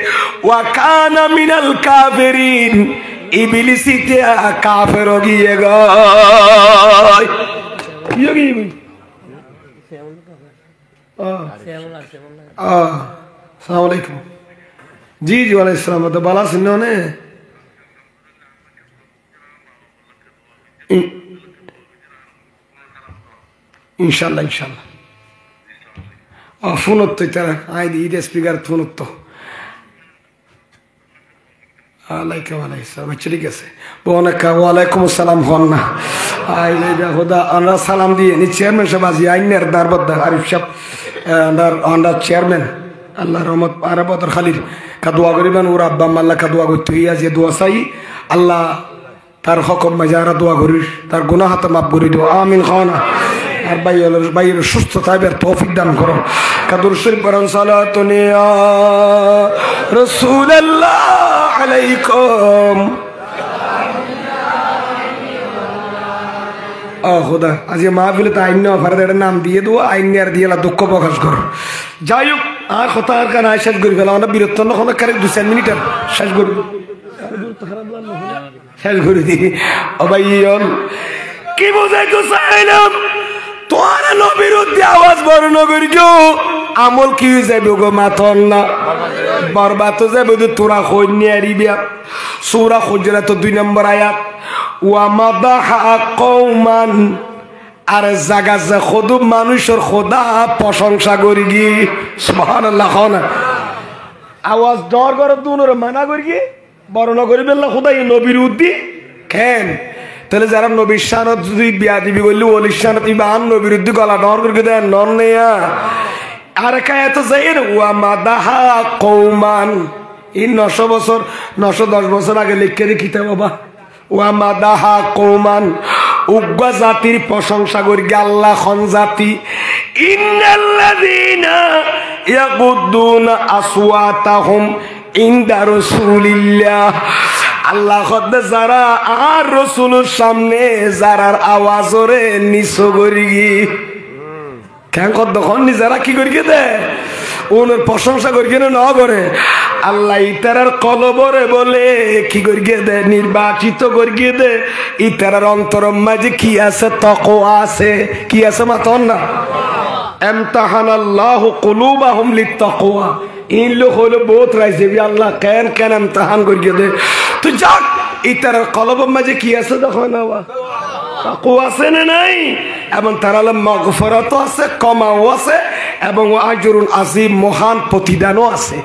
ওয়া কানা মিনাল কাফিরিন ইবলিস ইতিয়া কাফের গিয়ে গয় কি গিয়ে আসসালামু আলাইকুম জি জি ওয়ালাইকুম আসসালাম তো বালা শুননে ইনশাআল্লাহ ইনশাআল্লাহ ফোনত তো তারা আই ঈদ স্পিকার ফোনত তো ঠিক আছে ওয়ালাইকুম আসসালাম হন না আমরা সালাম দিয়ে নি চেয়ারম্যান সাহেব আজি আইনের দারবদ্দার আরিফ সাহেব আন্ডার চেয়ারম্যান আল্লাহ রহমত আরবদর খালির কাদুয়া করিবেন ওর আব্বা আল্লাহ কাদুয়া করতে হইয়া যে দোয়া চাই আল্লাহ তার হকম মাজারা দোয়া করিস তার গুনাহ হাতে মাফ করে দিও আমিন খাওয়ানা আর বাইরের সুস্থ থাকবে তৌফিক দান করো কাদুর শরীফ পড়ান সালাতুন ইয়া রাসূলুল্লাহ আলাইকুম খোদা আজ মাহফিলে তো আইন ফারাদের নাম দিয়ে দেবো আইন আর দিয়ে দুঃখ প্রকাশ করো যাই হোক আর কথা আর কারণ শেষ করি ফেলা আমরা বিরক্ত না কারেক্ট 2-4 মিনিটের শেষ করি শেষ করে দিই ও ভাই কি বোঝাইতে চাইলাম তোমার বিরুদ্ধে আওয়াজ বর্ণ করি আমল কি যাবে গো মাথন না বরবাদ যাবে তোরা খৈনিয়া সূরা হুজরাত 2 নম্বর আয়াত ওয়া মাদাহা কওমান আর জাগা যে খোদু মানুষের খোদা প্রশংসা করি গি সুবহানাল্লাহ না আওয়াজ ডর করে দুনোর মানা করি গি বর্ণনা করিবেন না খোদা এই নবীর উদ্দি কেন তাহলে যারা নবীর শানত যদি বিয়া দিবি করলি ওলির শানত ইবান নবীর উদ্দি গলা ডর করে দেন নন নেয়া আর কায়াত যাইর ওয়া মাদাহা কওমান এই 900 বছর 910 বছর আগে লিখে রেখিতে বাবা ওয়া মাদাহা কওমান উগ্র জাতির প্রশংসা করি আল্লাহ খন জাতি ইন্নাল্লাযীনা ইয়াগুদ্দুনা আসওয়াতাহুম ইনদা রাসূলিল্লাহ আল্লাহ খদ্দে যারা আর রাসূলের সামনে যারার আওয়াজ ওরে নিচু করি কেন কত নি যারা কি করি দে ওনার প্রশংসা করি না করে আল্লাহ ইতারার কলবরে বলে কি করি দে নির্বাচিত করি দে ইতারার অন্তরম মাঝে কি আছে তাকওয়া আছে কি আছে মাতন না ইমতাহানাল্লাহু কুলুবাহুম লিত্তাকওয়া ইন লোক হলো বহুত রাইছে বি আল্লাহ কেন কেন ইমতিহান করি দে তো যাক ইতারার কলবর মাঝে কি আছে দেখো না তাকওয়া আছে না নাই এবং তার মাগফিরাত আছে ক্ষমাও আছে এবং আজরুল আজিম মহান প্রতিদানও আছে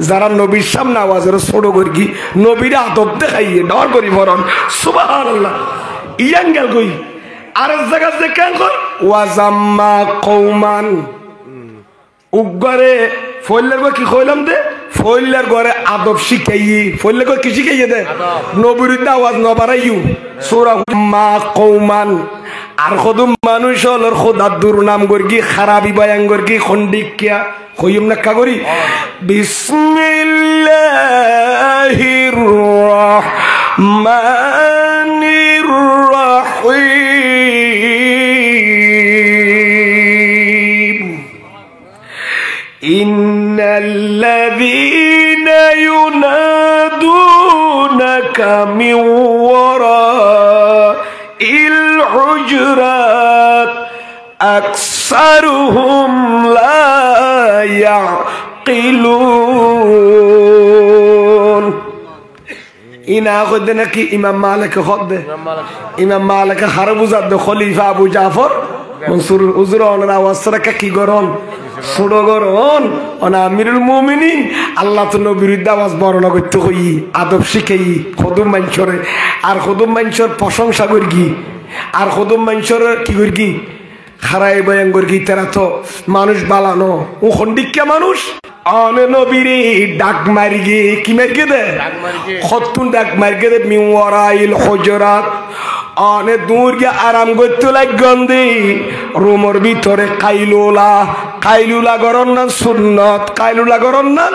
যারা নবীর সামনে আওয়াজের ছোট করি নবীর আদব দেখাইয়ে ডর করি ভরণ সুবহানাল্লাহ ইয়ান গেল কই আর জায়গা যে কেন কই ওয়াজাম্মা কওমান উগরে ফইলের গো কি কইলাম দে ফইলের ঘরে আদব শিখাই ফইলের গো কি শিখাইয়ে দে নবীর আওয়াজ ন বাড়াইও সূরা মা কওমান আর খদম মানুষ হলর খোদার দুর্নাম গর্গি খারাপি বায়াং গর্গি খন্ডিকিয়া কইম না কাগরি বিসমিল্লাহির রাহমানির রাহিম ইন্নাল্লাযীনা ইউনাদুনাকা মিন ওয়ারাইল হুজুরাত আকসারুহুম লা ইয়াকিলুন ইনা কইতে নাকি ইমাম মালিক খদ্দে ইমাম মালিক হারবুজাদ খলিফা আবু জাফর মনসুর হুজুর ওনার আওয়াজ রাখা কি গরম ছোট গরম অনা আমিরুল মুমিনিন আল্লাহ তো নবীর আওয়াজ বর্ণনা করতে কই আদব শিখাই খদম মানছরে আর খদম মানছর প্রশংসা করি আর খদম মানছর কি করি খারাই ভয়ঙ্কর গীতারা তো মানুষ বালানো ও খন্ডিকা মানুষ আনে নবীরে ডাক মারি গে কি মারি দে খতুন ডাক মারি দে মিওয়ারাইল হুজরাত আনে দূর গিয়ে আরাম করতে লাগন্দে রুমের ভিতরে কাইলুলা গরন না সুন্নত কাইলুলা গরন না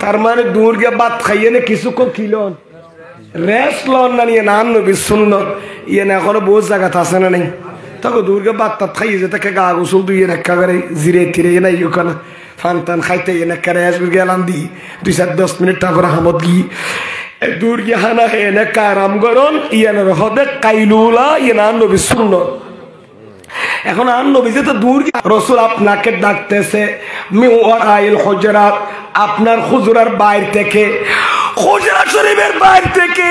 তার মানে দূর গিয়ে ভাত খাইয়ে না কিছুক্ষণ খিলন রেস্ট লন না নিয়ে নাম নবী সুন্নত ইয়ে না এখনো বহু জায়গা আছে না নেই তখন দূর গিয়ে ভাত টাত খাইয়ে যে তাকে গা গোসল দুই একা করে জিরে তিরে নাই ওখানে ফান টান খাইতে এনে রেস গেলাম দি 2-10 মিনিট তারপরে হামদ গিয়ে দূর গিয়ে হানা হে এনে আরাম গরন ইয়ানের হদে কাইলুলা ইয়ে নাম নবী সুন্নত এখন আর নবী যে তো দূর রাসূল আপনাকে ডাকতেছে মিওয়ারাইল হুজরাত আপনার হুজরার বাইরে থেকে হুজরা শরীফের বাইরে থেকে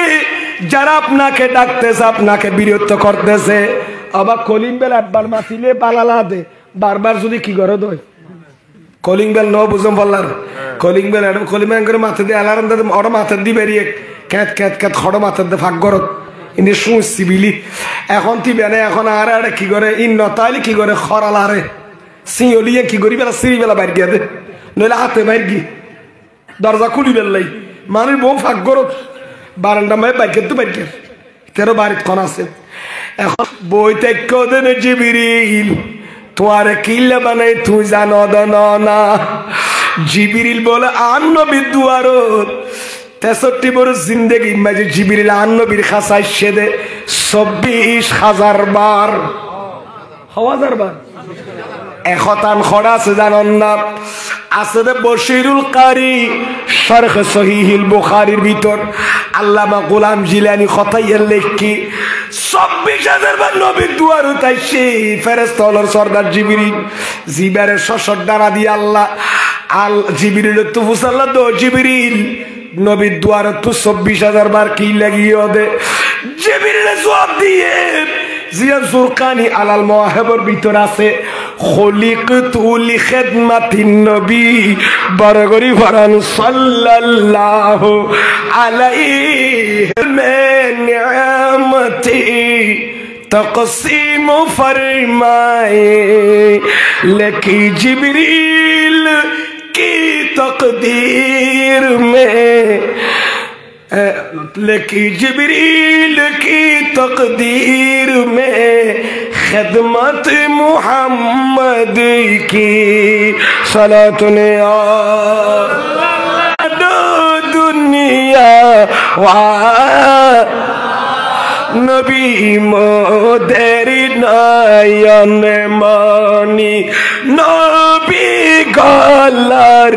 যারা আপনাকে ডাকতেছে আপনাকে বিরক্ত করতেছে আবার কলিং বেল একবার মাতিলে পালালা দে বারবার যদি কি করে দই কলিং বেল ন বুঝম বললার কলিং বেল এরকম কলিং বেল করে মাথা দিয়ে অ্যালার্ম দে ওর মাথা দি বেরিয়ে ক্যাত খড় মাথা দিয়ে ফাঁক গরত ইনি শুনছি বিলি এখন তিবে না এখন আর কি করে ইন নতাইলে কি করে খরালারে সিঁলিয়ে কি করি বেলা সিঁড়ি বেলা বাইর গিয়ে দে নইলে হাতে বাইর গি দরজা খুলি বেললাই মানুষ বউ ফাঁক গরত বারান্দা মায় বাইকের তো বাইকের তেরো বাড়ির কোন আছে এখন বই থেকে দেন জিবিরিল তোমার কিল্লা বানাই তুই জানো না জিবিরিল বলে আর নবীর দুয়ারত 63 বছর জিন্দেগি মাঝে জিবিরিল আর নবীর খাসায় সেদে 24,000 বার 1000 বার এখতান খড়া আছে জানন না আছে বশিরুল কারি শরহ সহিহুল বুখারীর ভিতর আল্লামা গোলাম জিলানী খতাইয়ের লেখি 24,000 বার নবীর দুয়ার উঠাইছে ফেরেশতা হলোর সরদার জিবরিল জিবারের শশর ডানা দিয়ে আল্লাহ জিবরিল তো ফুসাল্লাহ দো জিবরিল নবীর দুয়ার তো 24,000 বার কি লাগিয়ে দে জিবরিল জবাব দিয়ে জিয়া জুরকানি আলাল মুওয়াহিবের ভিতর আছে খলিকতু লিখিদমাতিন নবী বরগরি ফরান সাল্লাল্লাহু আলাইহি নিয়ামতি तक़सीम फरमाए लेकी जिब्रील की तकदीर में लेकी जिब्रील की तकदीर में खिदमत मुहम्मद की सलात ने दुनिया वा नबी मोदेरी नयन मणि नबी गलार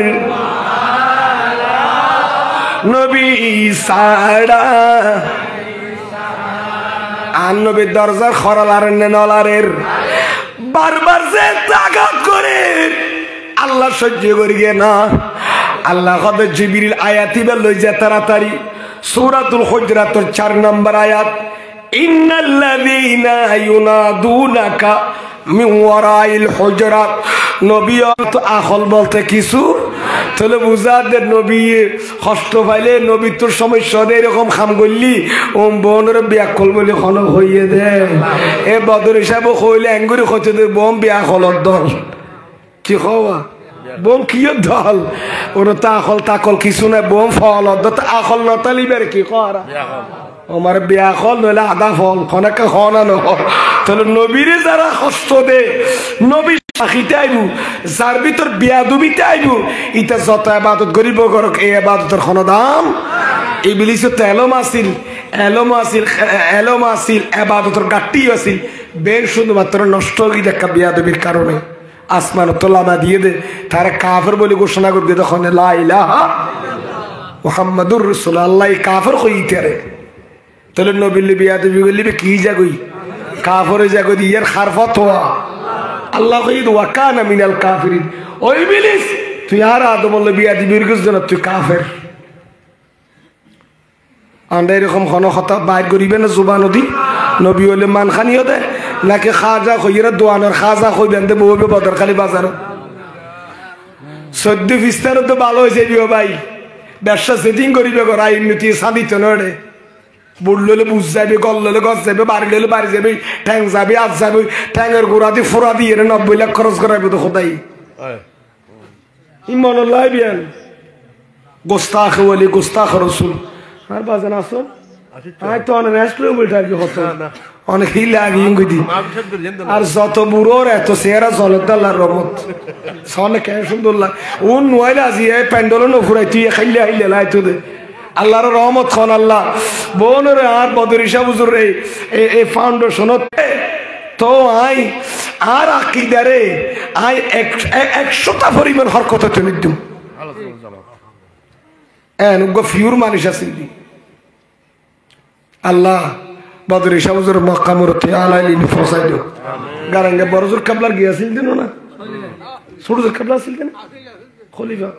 नबी साड़ा आन नबी दरजार खरालार नलारेर बारबार से ताकत करे अल्लाह सह्य करिए ना अल्लाह कद जिब्रील आयाती बेल लई जा ताड़ाताड़ी सूरतुल हुजरात 4 नम्बर आयात इन्नल्लाযীনা युनादूनाका मिन वराइल हुजरात नबी तो आखल बोलते किसु তাহলে বুঝা দে নবী কষ্ট পাইলে নবী তোর সমস্যা দে এরকম খাম করলি ওম বোনের বিয়া কল বলে খন হইয়ে দে এ বদর হিসাবে কইলে অ্যাঙ্গুরি কইতে দে বোম বিয়া কলর দল কি হওয়া বোম কি দল ওর তাকল কিছু না বোম ফল দত আখল নতালিবের কি করা আমার বিয়া কল নইলে আদা ফল খনাকে খনা ন তাহলে নবীরে যারা কষ্ট দে নবী সাখিতে আইবু যার ভিতর বিয়াদুবিতে আইবু ইটা যত ইবাদত করিব করক এই ইবাদতের কোনো দাম ইবলিস তো এলম আসিল ইবাদতের গাটি আসিল বের শুধুমাত্র নষ্ট হয়ে দেখা বিয়াদুবির কারণে আসমান তোলামা দিয়ে দে তারা কাফের বলে ঘোষণা করবে তখন লা ইলাহা মুহাম্মাদুর রাসূলুল্লাহ কাফের কইতে রে তাহলে নবীর বিয়াদুবি করলি কি জাগই কাফের জাগই ইয়ার খারফত হওয়া আল্লাহ কইদ ওয়া কানা মিনাল কাফিরিন ও ইবলিস তুই আর আদম বিয়াদি বিরগস জানা তুই কাফের আন্ডা এরকম কোন কথা বাইর করিবে না জুবান দি নবী হলে মানখানিও দে নাকি খাজা কইরা দোয়ানোর খাজা কইবেন দে বউবে বদরখালি বাজার 14 ফিস্তার তো ভালো হইছে দিও ভাই ব্যবসা সেটিং করিবে গো রাই উন্নতি সাদিত নড়ে বুড়লে বুঝ যাবে, গল্লে গছ যাবে, বাড়ি লইলে বাড়ি যাবে, ঠ্যাং যাবে, আজ যাবে, ঠ্যাঙের গোড়া দিয়ে ফোড়া দিয়ে 90 লাখ খরচ করাইবে তো খোদাই ইমান আল্লাহ বিয়ান গোস্তাখ ওয়ালি গোস্তাখ রাসূল আর বাজান আসো আই তো অনেক রেস্টুরে বলতে আর কি হতো অনেক হিলে আগে ইঙ্গুদি আর যত বুড়োর এত চেহারা জলত আল্লাহর রহমত সনে কে সুন্দর লাগ উন নইলে আজি এই প্যান্ডেলও ন ফুরাই তুই খাইলে খাইলে লাই তো দে আল্লাহর রহমত খন আল্লাহ বোনের আর বদরি শাহ হুজুর এই ফাউন্ডেশনত তো আই আর আকীদারে আই 100টা পরিমাণ হরকত তো নিদুম নুগ ফিউর মানুষ আছে আল্লাহ বদরি শাহ হুজুর মক্কামুরতে আলাইলি ফসাই দিও গারাঙ্গে বড়জোর কাবলার গিয়াছিল দিন না ছোটজোর কাবলা আছিল কেন খলিফা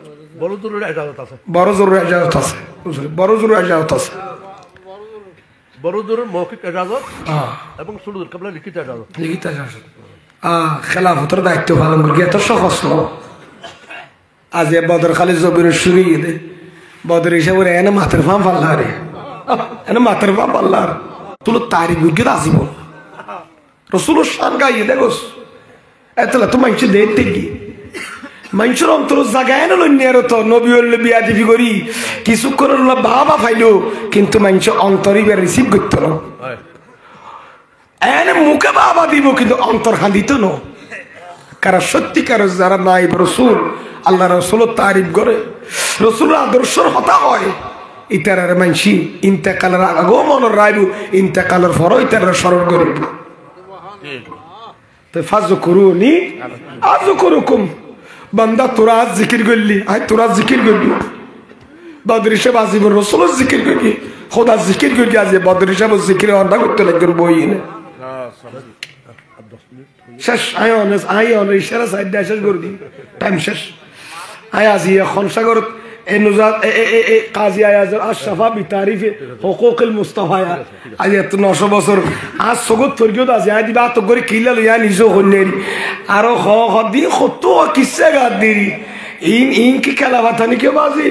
বড়জোরের ইজাজত আছে বড়জোরের ইজাজত আছে বড়জোরের ইজাজত আছে বড়জোরের মৌখিক ইজাজত এবং ছোটজোর কাবলা লিখিত ইজাজত খেলাফতের দায়িত্ব পালন করি এত সহজ আজ বদর খালি জবির শুরু দে বদর হিসাবে এনে মাথার ফাম পাল্লা রে এনে মাথার ফাম পাল্লা তুলো তারিখ বুঝে আসিব রসুল শান গাইয়ে দেখোস এতলা তো মানুষ দেখতে গিয়ে মানুষের অন্তর জাগায় না লইনিয়ার তো নবী হলে বিয়া দিবি করি কিছুক্ষণ বাবা ফাইলো কিন্তু মানুষ অন্তরই রিসিভ করতো না এনে মুখে বাবা দিব কিন্তু অন্তর হাঁদিত ন কারা সত্যিকার যারা নাই রসুল আল্লাহ রসুল তারিফ করে রসুল আদর্শর হতা হয় ইতার মানসি ইন্তেকালের আগেও মনের রাইব ইন্তেকালের পরও ইতার স্মরণ করিব তো ফাজু করুনি আজও করুকুম বান্দা তোরা আজ জিকির করলি আই তোরা জিকির করলি বদরি সাহেব আজিবর রসুল জিকির করলি খোদা জিকির করলি আজ বদরি সাহেব জিকির অন্ডা করতে লাগবেন বই না শেষ আই ইশারা সাইড দিয়ে শেষ করে দিই টাইম শেষ আই আজি এখন সাগর কাজী আয়াজের আশরাফা বিতারিফে হুকুকুল মুস্তাফা আজ এত 900 বছর আজ সগত ফরগিয়ত আছে আই দিবা তো করে কিলা লইয়া নিজে হন্নেরি আর দি কত কিসে গাদ দিরি ইন কি খেলা বাতানি কে বাজি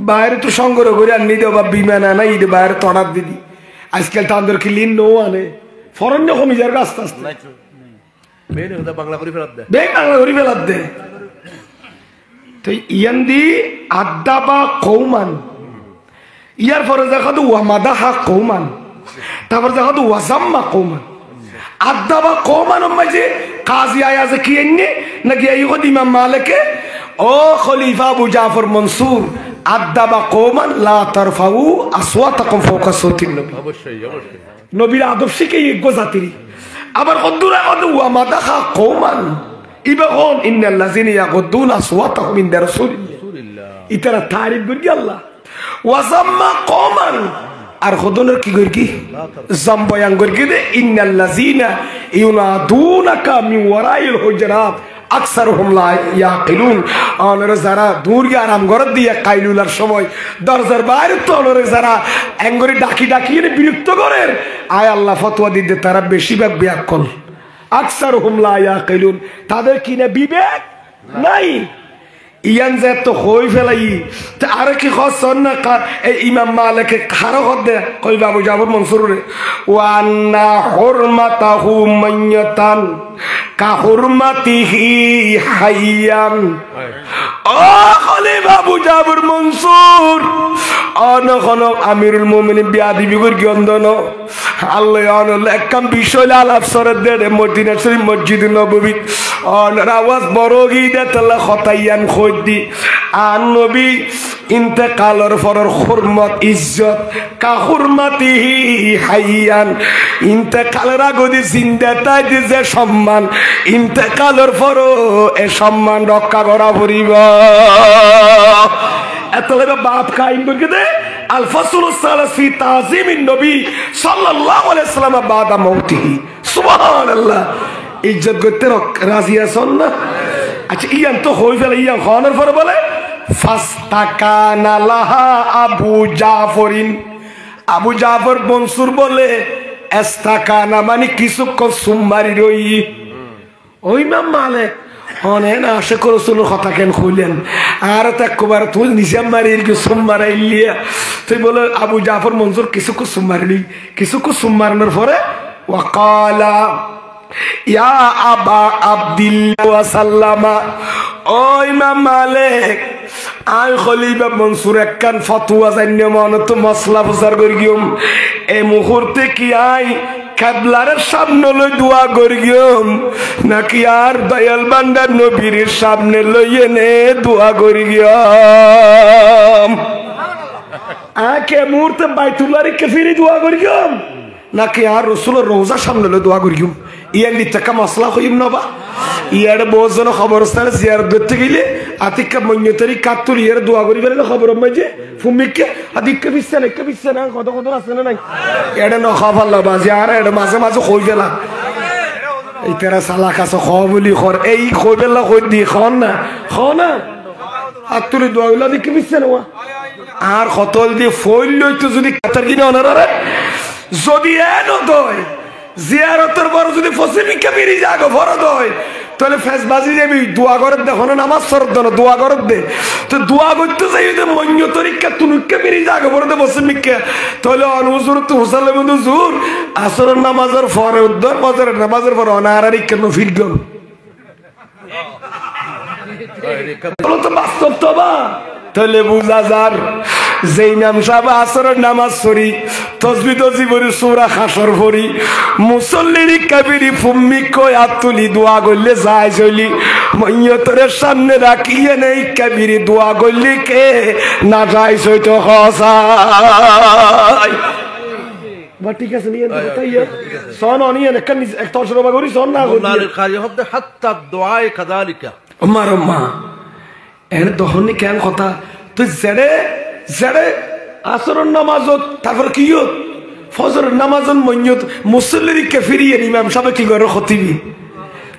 বাইরে তো সংগ্রহ করে আনি দেও বা বিমান আনা ইদে বাইরে তড়াত দিদি আজকাল তাদের কি লিন নো আনে ফরন কমি যার আস্তে আস্তে বাংলা করে ফেরত দেয় বাংলা করে ফেরত দেয় তো ইয়ান্দি আদাবা কৌমান ইয়ার পরে দেখা তো ওয়ামাদাহা কৌমান তারপর দেখা তো ওয়াজাম্মা কৌমান আদাবা কৌমান মাঝে কাজী আয়াজে কি এনে নাকি এই ইমাম মালিকে ও খলিফা আবু জাফর মনসুর আদাবা কৌমান লা তারফাউ আসওয়াতাকুম ফাওকা সাওতিন নবী অবশ্যই অবশ্যই নবীর আদব শিখে গোজাতিরি আবার কদ্দুরা কদ ওয়ামাদাহা কৌমান ইবাগুন ইন্নাল্লাযিনা ইয়াগুদ্দুনা আসওয়াতাহুম ইনদা রাসূলিল্লাহ ইতারা তারিফ করি আল্লাহ ওয়াজাম্মা কওমান আর খদনের কি করি কি জাম্বয়ান করি দে ইন্নাল্লাযিনা ইউনাদুনাকা মিন ওয়ারাইল হুজরাত আকসারুহুম লা ইয়াকিলুন আনরে যারা দূর গিয়ে আরাম ঘর দিয়ে কাইলুলার সময় দরজার বাইরে তলরে যারা এঙ্গরি ডাকি ডাকি বিরক্ত করে আয় আল্লাহ ফতোয়া দিতে তারা বেশিরভাগ বিয়াক্কল আকসারুহুম লা ইয়াকিলুন তাদের কি না বিবেক নাই ইয়ান যে তো হই ফেলাই তে আর কি খসন না এই ইমাম মালিক খারো হদে কই বাবু জাফর মনসুরে ওয়ান্না হুরমাতাহু মাইয়াতান কা হুরমাতিহি হাইয়ান ও খলিফা আবু জাফর মনসুর অনখন আমিরুল মুমিনিন বিয়াদিবি কর গন্দন আল্লাহ অনল একম বিষয় আলাপ সরে দে মদিনা শরীফ মসজিদ নববী অনর আওয়াজ বড় গিদে তালা খতাইয়ান খদি আন নবী ইন্তেকালের পরের হুরমত ইজ্জত কা হুরমাতিহি হাইয়ান ইন্তেকালের আগে জিন্দা তাই যে সম্মান ইন্তেকালের পরও এ সম্মান রক্ষা করা পড়িব এত বাপ কাইম করে দে আল ফাসলু সালাস ফি তাযিমিন নবী সাল্লাল্লাহু আলাইহি ওয়াসাল্লাম বাদা মাউতিহি সুবহানাল্লাহ ইজ্জত করতে রাজি আছেন না আচ্ছা ইয়ান তো হই ফেলে ইয়ান খানের পরে বলে ফাস্তাকানা লাহা আবু জাফরিন আবু জাফর মনসুর বলে ইস্তাকানা মানে কিছুক্ষণ সুম্মারি রই ওই ইমাম মালিক অনে না আশা করো চলো কথা কেন খুললেন আর একবার তুই নিজাম মারি সুম মারাইলিয়া তুই বলে আবু জাফর মনসুর কিছু কুসুম মারলি কিছু কুসুম মারানোর পরে ওয়াকালা ইয়া আবা আব্দুল্লাহ ওয়া সাল্লামা ও ইমাম মালিক আই খলিফা মনসুর একখান ফতোয়া জানিয়ে মনে তো মশলা প্রচার করি গিয়ম এই মুহূর্তে কি আই কেবলারের সামনে লই দোয়া করি গিয়ম নাকি আর দয়াল বান্দার নবীর সামনে লই এনে দোয়া করি গিয়ম আকে মুহূর্তে বাইতুল্লাহর কে ফিরে দোয়া করি গিয়ম নাকি আর রসুলের রোজার সামনে লই দোয়া করি গিয়ম ইয়ার নিত্যাকা মশলা হইম না বা ইয়ার বহুজন খবরস্থানে জিয়ারত করতে গেলে আতিকা মন্যতরি কাতুল ইয়ার দোয়া করি গেলে খবর মাঝে ফুমিকে আদিকে পিছছে না কত কত আছে না নাই এটা ন খাবার বাজে আর এটা মাঝে মাঝে কই গেলাম এই তেরা সালা কাছে খ বলি খর এই কই বেলা কই দি খন না আতুলি দোয়া হইলো আদিকে পিছছে না আর কতল দিয়ে ফইল লইতো যদি কাতার কিনে অনারে যদি এনো দয় জিয়ারতের বড় যদি ফসিলিকা বেরি যাগো ফরদ হয় তাহলে ফেস বাজি যাবি দোয়া করত দেখো না নামাজ ফরদ না দোয়া করত দে তো দোয়া করতে যাই যদি মন্য তরিকা তুনুকা বেরি যাগো ফরদ ফসিলিকা তাহলে অনুজুর তো হুসালে বন্ধু জুর আসরের নামাজের পরে উদ্ধার ফজরের নামাজের পরে অনারারি কেন ফিরগম বলো তো বাস্তব তো বা তাহলে বুঝা যার যে ইমাম সাহেব আসরের নামাজ পড়ি তসবি তসবি পড়ি সূরা হাসর পড়ি মুসল্লির কাবিরি ফুম্মি কই আতুলি দোয়া করলে যায় চলি মইয়তরের সামনে রাখিয়ে নেই কাবিরি দোয়া করলে কে না যায় সইতো হসাই বা ঠিক আছে নিয়ে তাইয়া সন অনিয়ে এক তসরবা করি সন না করি নারী কারি হতে হাত্তা দোয়ায়ে কাযালিকা মা এর দহনি কেন কথা তুই জেড়ে আসরের নামাজত তারপর কি ফজরের নামাজন মইয়ত মুসল্লির কে ফিরিয়ে ইমাম সাহেব কি করে খতিবি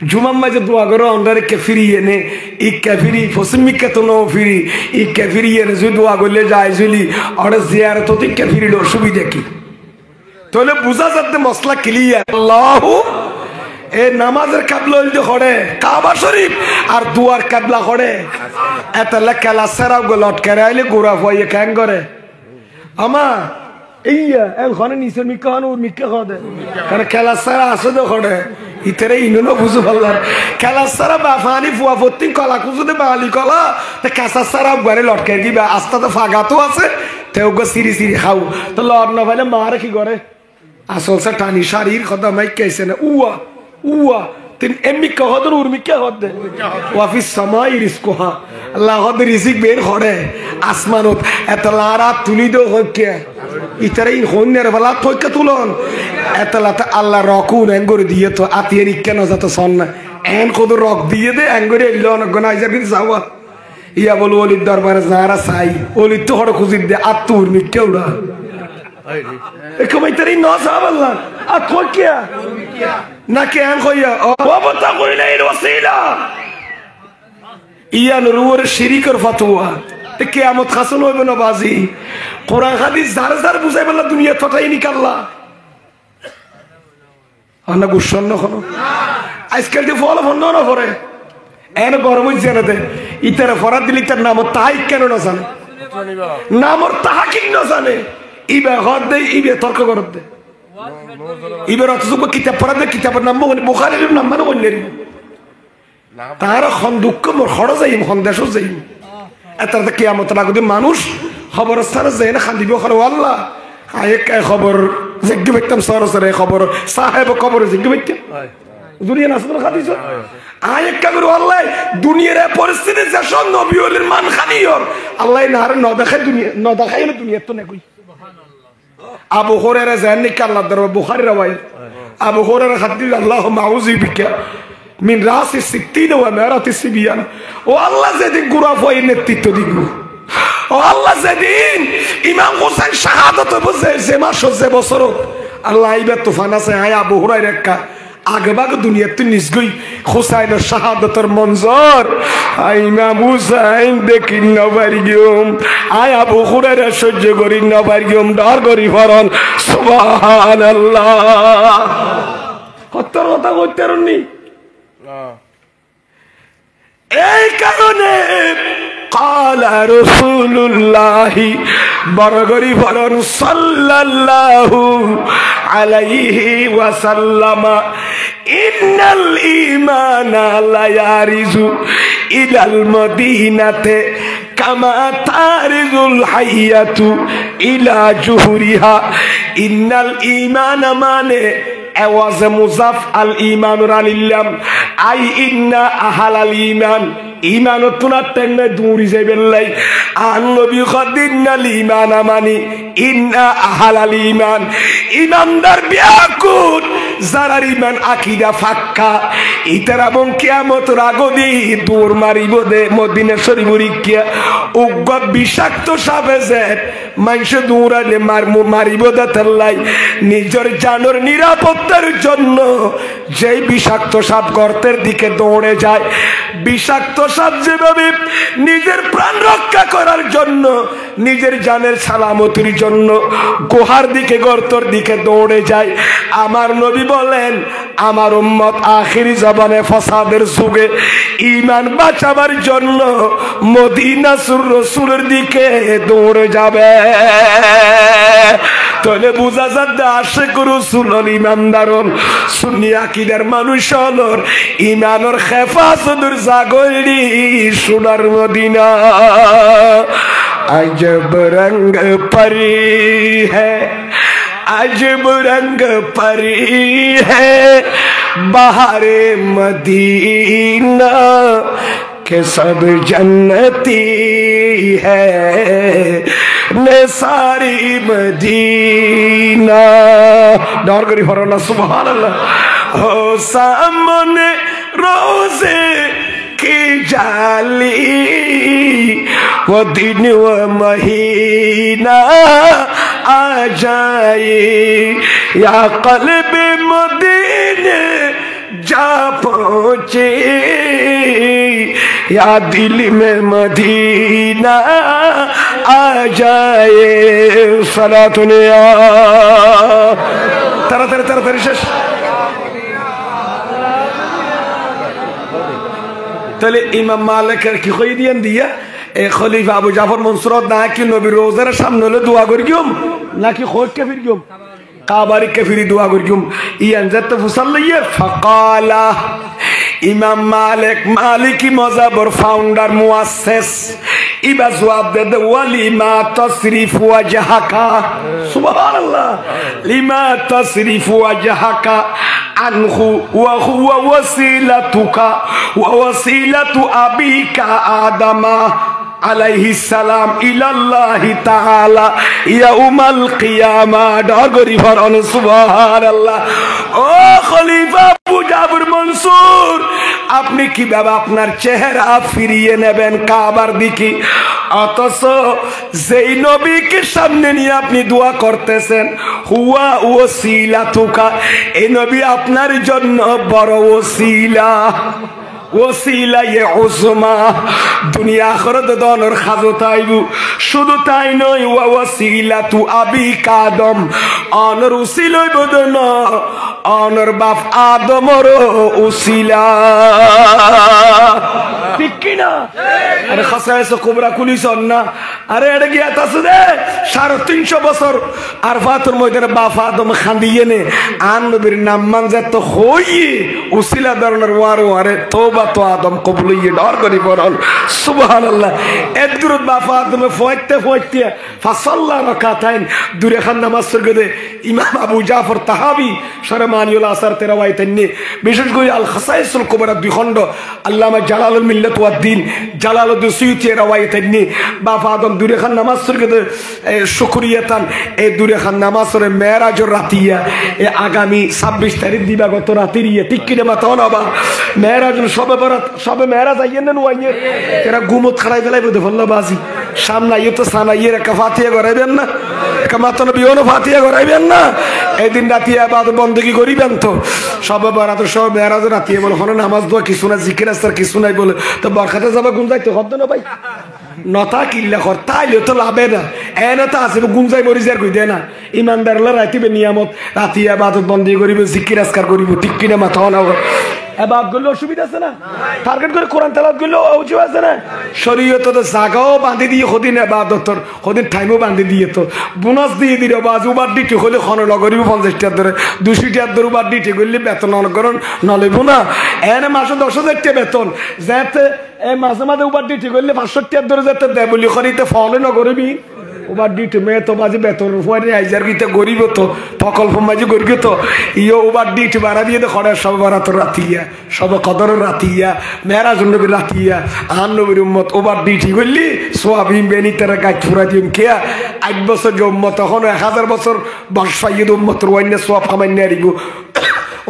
জুমাম মাঝে দোয়া করো অন্ডারে কে ফিরিয়ে নে ই কে ফিরি ফসিমিকে তো নো ফিরি ই কে ফিরিয়ে নে যদি দোয়া করলে যায় জুলি আর জিয়ারত তো কে ফিরিল অসুবিধা কি তাহলে বুঝা যাতে মশলা ক্লিয়ার আল্লাহু এ নামাজের কাবলা হইতে হড়ে কাবা শরীফ আর দুয়ার কাবলা হড়ে এতলে কেলা সেরাও গো লটকারে আইলে গোড়া ফুয়াইয়ে ক্যাং করে আমা এইয়া এখানে নিচের মিক্কা হন ওর মিক্কা খাওয়া কারণ খেলা সারা আসে তো হড়ে ইতারে ইনো বুঝু পারলাম খেলা সারা বাফানি ফুয়া ফত্তি কলা কুচুতে বাঙালি কলা কাঁচা সারা ঘরে লটকাই দিবা আস্তা তো ফাগাতো আছে তেও গো সিরি সিরি খাও তো লট না পাইলে মারে কি করে আসল সে টানি শাড়ির কথা মাই কেছে না উয়া তিন এমনি কহদর উর্মি কে হদে ওয়াফিস সামাই রিজকুহা আল্লাহ হদ রিজিক বের করে আসমানত এতলারা তুলি দো হকে ইতারে হন্নের বেলা থইকে তুলন এতলাতে আল্লাহ রকুন এঙ্গরে দিয়ে তো আতিয়ে কেন যত সন না এন কত রক দিয়ে দে এঙ্গরে এলো অনেক গনাইজার কিন্তু যাওয়া ইয়া বল ওলির দরবারে যারা চাই ওলির তো হড় খুঁজি দে আত্ম উর্মি কেউড়া কমাইতারি ন সাহাবাল্লাহ আর কই কিয়া না কেন কইয়া ওয়াবতা কইলা এর ওসিলা ইয়ান রুয়ের শিরিকের ফতোয়া তে কিয়ামত হাসন হইবে না বাজি কোরআন হাদিস যার যার বুঝাই বললা দুনিয়া তটাই নিকাল্লা আনা গুসন না কোন আজকাল যে ফল ফন্দ না পড়ে এন গরম জেনে দে ইতারে ফরাদ দিলি তার নাম তাই কেন না জানে নামর তাহাকিক না জানে ইবে হদ দে ইবে তর্ক করত দে ইবে অথচ কিতাব পড়া দে কিতাবের নাম বুখারীর নাম মানে বললেন তার খন দুঃখ মোর খড় যাইম খন দেশও যাইম এটার কিয়ামত লাগবে মানুষ খবরস্থানে যায় না খান্দিব খর আল্লাহ আয়েক খবর জিজ্ঞ ব্যক্তম সরসরে খবর সাহেব খবর জিজ্ঞ ব্যক্তম দুনিয়া নাসবর খাদিস আয়েক কবর আল্লাহ দুনিয়ার পরিস্থিতি যে সব নবী ওলির মান খানিয়র আল্লাহ না আর ন দেখাই দুনিয়া ন দেখাইলে দুনিয়া তো না কই আবু হুরায়রা জানি কাল্লাহ দর বুখারী রাওয়ায়াত আবু হুরায়রা হাদিস আল্লাহ মাউযি বিকা মিন রাসি 60 ওয়া মারাতি সিবিয়ান ও আল্লাহ যেদিন গুরা ফই নেতৃত্ব দিব ও আল্লাহ যেদিন ইমাম হোসেন শাহাদাত বসে যে মাস যে বছর আল্লাহ আইবা তুফান আছে আয় আবু হুরায়রা কা আগে বাগে দুনিয়াতে নিসগই হোসাইনের শাহাদাতের মঞ্জর ইমাম হুসাইন দেখি নবারি গিয়ম আয় আবু হুরায়রা সহ্য করি নবারি গিয়ম ডর করি ফরন সুবহানাল্লাহ কত কথা কইতারনি এই কারণে قال رسول الله বরগরি বরন সাল্লাল্লাহু আলাইহি ওয়াসাল্লাম ইন্নাল ঈমানা লা ইয়ারিজু ইলাল মদিনাতে কামা তারিজুল হাইয়াতু ইলা জুহুরিহা ইন্নাল ঈমানা মানে আওয়াজ মুজাফ আল ঈমানুর আলিল্লাম আই ইন্না আহালাল ঈমান ঈমান তুনা তেনে দূরি যাইবেলাই আন নবী খাদিনাল ঈমান মানি ইন্না আহালাল ঈমান ঈমানদার বিয়াকুত যারার ঈমান আকীদা ফাক্কা ইতারা বং কিয়ামতের আগদি দূর মারিব দে মদিনা শরীফের কিয়া উগ্র বিষাক্ত সাপে যে মানুষ দূরালে মারিব দে তাল্লাই নিজের জানের নিরাপত্তার জন্য যেই বিষাক্ত সাপ গর্তের দিকে দৌড়ে যায় বিষাক্ত সাপ যেভাবে নিজের প্রাণ রক্ষা করার জন্য নিজের জানের সালামতির জন্য গুহার দিকে গর্তের দিকে দৌড়ে যায় আমার নবী বলেন আমার উম্মত আখিরি জামানে ফাসাদের যুগে ঈমান বাঁচাবার জন্য মদিনা রাসূলের দিকে দৌড়ে যাবে তাহলে বুঝা যাচ্ছে আশিক রাসূল ইমানদারন সুন্নি আকীদার মানুষ হলর ঈমানের হেফাজতের জাগরি সোনার মদিনা अजब रंग परी है अजब रंग परी है बहारे मदीना के सब जन्नती है ने सारी मदीना डर करी फरना सुभान अल्लाह हो सामने रोज़े की जाली वो दिन वो महीना आ जाए या क़ल्ब मदीने जा पहुँचे या दिल में मदीना आ जाए सलातुनिया तरा तरा तरा तरा शेष তাহলে ইমাম মালিকের কি কই দিয়েন দিয়া এ খলিফা আবু জাফর মনসুর না কি নবীর রোজার সামনে হলে দোয়া করি গিয়ম নাকি খোঁজ কে ফির গিয়ম কাবারি কে ফিরি দোয়া করি গিয়ম ইয়ান জাত ফুসাল্লাইয়া ফাকালা ইমাম মালিকি মাযহাবের ফাউন্ডার মুআসসিস ইবা জবাব দে ওয়ালিমা তাসরিফ ওয়াজহাকা সুবহানাল্লাহ লিমা তাসরিফ ওয়াজহাকা আনহু ওয়া হুয়া ওয়াসিলাতুকা ওয়া ওয়াসিলাতু আবিকা আদামা আলাইহিস সালাম ইলাল্লাহি তাআলা ইয়াউমাল কিয়ামা ডগরি ফরন সুবহানাল্লাহ ও খলিফা আবু জাফর মনসুর আপনি কিভাবে আপনার চেহারা ফিরিয়ে নেবেন কাবার দিকে অথচ যেই নবীকে সামনে নিয়ে আপনি দোয়া করতেছেন হুয়া ওয়াসিলাতুকা এই নবী আপনার জন্য বড় ওসিলা ওসিলা ইয়ে উজমা দুনিয়া আখিরাত দনর খাজত আইবু শুধু তাই নয় ওয়া ওয়াসিলাতু আবিকা আদম অনর উসিলাই বদন অনর বাপ আদমর উসিলা ঠিক কি না আরে খাসায়েস কুবরা কুলিসন না আরে এটা কি আছে দে 350 বছর আরফাতুর ময়দানে বাপ আদম খান্দিয়ে নে আন নবীর নাম মান যত হই উসিলা দরনের ওয়ারো আরে তওবা তো আদম কবুলিয়ে ডর করি পড়ল সুবহানাল্লাহ এদরুদ বাপ আদম ফয়তে ফাসাল্লা রাকাতাইন দূরে খান নামাজ পড়ে ইমাম আবু জাফর তাহাবি শরমানিউল আসার তে রওয়ায়াতনি বিশেষ করে আল খাসাইসুল কুবরা দুই খণ্ড আল্লামা জালালুল মিল্লাত ওয়াদ দ্বীন জালালউদ্দিন সুয়ুতি রওয়ায়াতনি বাপ আদম দূরে খান নামাজ পড়ে শুকরিয়াতান এই দূরে খান নামাজ পড়ে মেরাজুর রাতিয়া এ আগামী 26 তারিখ দিবাগত রাতের ঠিক কি না মাতাও বা মেরাজুল সবে মেরাজ আইয়েন না ওয়াইয়ে এরা গুমত খারাই ফেলাই বলতে ভাল্লা বাজি সামনে আইয়ে তো সানাইয়ের একটা ফাতিহা করাইবেন না একটা মাত্র বিয়নো ফাতিহা করাইবেন না এদিন রাতে ইবাদত বندگی করিবেন তো সবে বরাত সব মেরাজ রাতে বলে হলো নামাজ দোয়া কিছু না জিকির আস্তার কিছু নাই বলে তো বরখাতে যাবে গুনজাইতে হদ্দ না ভাই নতা কিল্লা কর তাইলে তো লাভে না এনে তো আছে গুনজাই মরিজার কই দে না ইমানদাররা রাতিবে নিয়ামত রাতে ইবাদত বندگی করিবে জিকির আজকার করিবে ঠিক কিনা মাথা না এবার করলে অসুবিধা আছে না টার্গেট করে কোরআন তেলাওয়াত করলে অজু আছে না শরীয়ত তো জাগাও বাঁধি দিয়ে সদিন এবাদতর সদিন টাইমও বাঁধি দিয়ে তো বোনাস দিয়ে দিল বাজ উবার ডিটি হলে খন লগরিব 50 টাকার ধরে 200 টাকার ধরে উবার ডিটি করলে বেতন অনকরণ নলেব না এনে মাসে 10,000 টাকা বেতন যাতে এই মাঝে মাঝে উবার ডিটি করলে 500 টাকার ধরে যেতে দেয় বলি খরিতে ফলে নগরিবি উবার ডিটি মেয়ে তো বাজে বেতন ফুয়ারি আইজার গিতে গরিব তো প্রকল্প মাঝে গরিব তো ইয়ে উবার ডিটি বাড়া দিয়ে তো খড়ের সব বারাত রাতিয়া সব কদর রাতিয়া মেয়েরা জন্য রাতিয়া আন নবীর উম্মত উবার ডিটি করলি সোয়াবিন বেনি তারা গাছ ফুরা দিম খেয়া 8 বছর যে উম্মত তখন 1000 বছর বর্ষ পাইয়ে উম্মত রোয়ান্য সোয়াব খামাই নিয়ে আরিব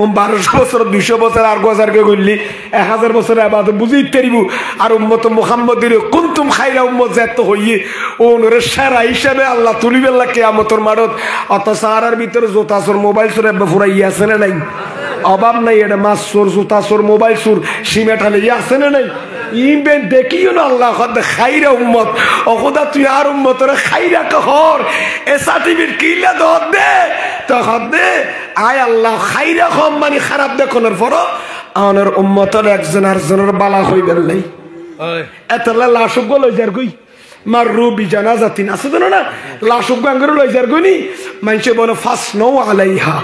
1200 বছর 200 বছর আর গজারকে করলি 1000 বছর আবাদ বুঝিয়ে তেরিব আর উম্মত মুহাম্মদের কুনতুম খাইরা উম্মত যেত হইয়ে ওনরে সেরা হিসাবে আল্লাহ তুলিবেল্লা কিয়ামতের মাঠত অত সারার ভিতরে জোতাসর মোবাইল সুর ফুরাইয়া আছে না নাই অভাব নাই এটা মাছ সুর জোতাসর মোবাইল সুর সিমেটালে আছে না নাই ইবেন দেখিও না আল্লাহ খাইরা উম্মত অখদা তুই আর উম্মতর খাইরা কহর এ সার্টিফিকেট কিলা দত দে তখন দে আয় আল্লাহ খাইরা কম মানে খারাপ দেখনের পর আমার উম্মতর একজন আরেকজনের বালা হইবেন নাই এতলা লাশক লই যার কই মার রুবি জানাজাতিন আছে না লাশক গাঙ্গর লই যার গনি মানুষে বলে ফাস নও আলাইহা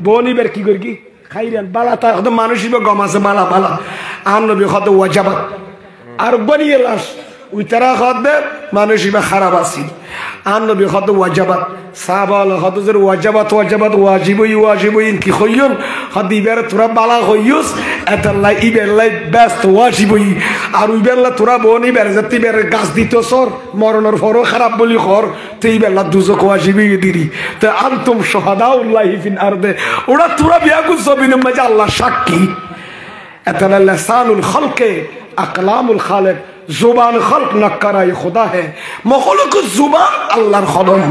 বনিবার কি করি খাইরান বালা তা মানুষ গম আছে বালা বালা আর নবী কত ওয়াজাবাত আর বনিয়ে লাশ ওই তারা কত মানুষ খারাপ আছি আর নবী কত ওয়াজাবাত সাহাবাল কত যে ওয়াজাবাত ওয়াজাবাত ওয়াজিবই কি হইয়ন কত ইবার তোরা বালা হইয়স এতলা ইবেলাই ব্যস্ত ওয়াজিবই আর ইবেলা তোরা বনি বের জাতি বের গাছ দিত সর মরণের পরও খারাপ বলি কর তো ইবেলা দুজক ওয়াজিবই দিরি তো আনতুম শুহাদাউল্লাহি ফিল আরদে ওরা তোরা বিয়াকুল জমিনের মাঝে আল্লাহ সাক্ষী এতলা লিসানুল খালকে আকলামুল খালিক जुबान खल्क नक्कारा खुदा है मखलूक जुबान अल्लाहर खलम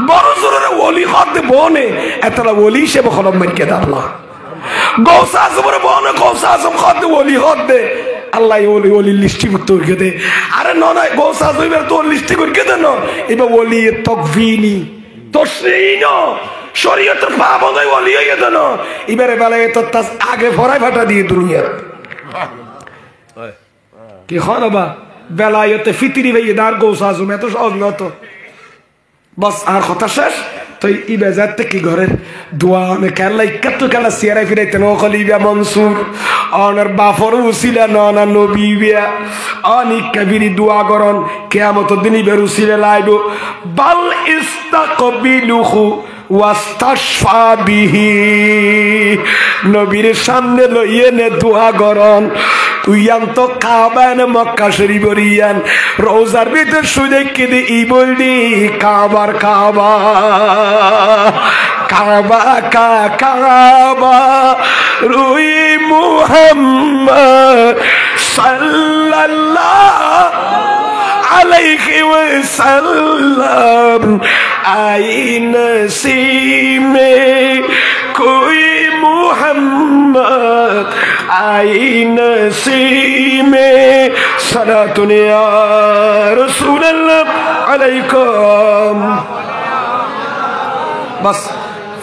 बड़ जोरे ওলি খদ বনে এতলা ওলি সে খলম মারকে আল্লাহ গৌস আজমের বনে গৌস আজম খদ ওলি খদ দে আল্লাহ ওলি ওলি লিস্টিভুক্ত করে দে আরে নয় গৌস আজমের তো লিস্টি করে দে না এবার ওলি তাকভিনি তশরিন শরীয়তের পাবনাই ওলি হয়ে দে না এবারে বেলায় তো আগে ফরাই ফাটা দিয়ে দুনিয়া কি খনবা বেলায়তে ফিতরি ভাই দার গৌস আজম এত সহজ নত বস আর কথা শেষ তো ই বেজাতে কি ঘরের দোয়া মে কেলা ইকাত্তু কেলা সিয়ারাই ফিরাইতে নো খলিবা মনসুর অনার বাফর উসিলা ননা নবী বিয়া অনি কবিরি দোয়া করন কিয়ামত দিনই বেরুসিলে লাইব বাল ইস্তাকবিলুহু ওয়াস্তাশফা বিহি নবীর সামনে লইয়ে নে দোয়া করন উইয়ান তো কাবান মক্কা শরীফ বরিয়ান রোজার ভিতর শুনে কেঁদে ই বললি কাবার কাবা কাবা কা কাবা রুই মুহাম্মদ সাল্লাল্লাহু আলাইহি ওয়াসাল্লাম আই নসিমে কোই মুহাম্মদ আই নসিমে সালাতুন ইয়া রাসূলুল্লাহ আলাইকুম বাস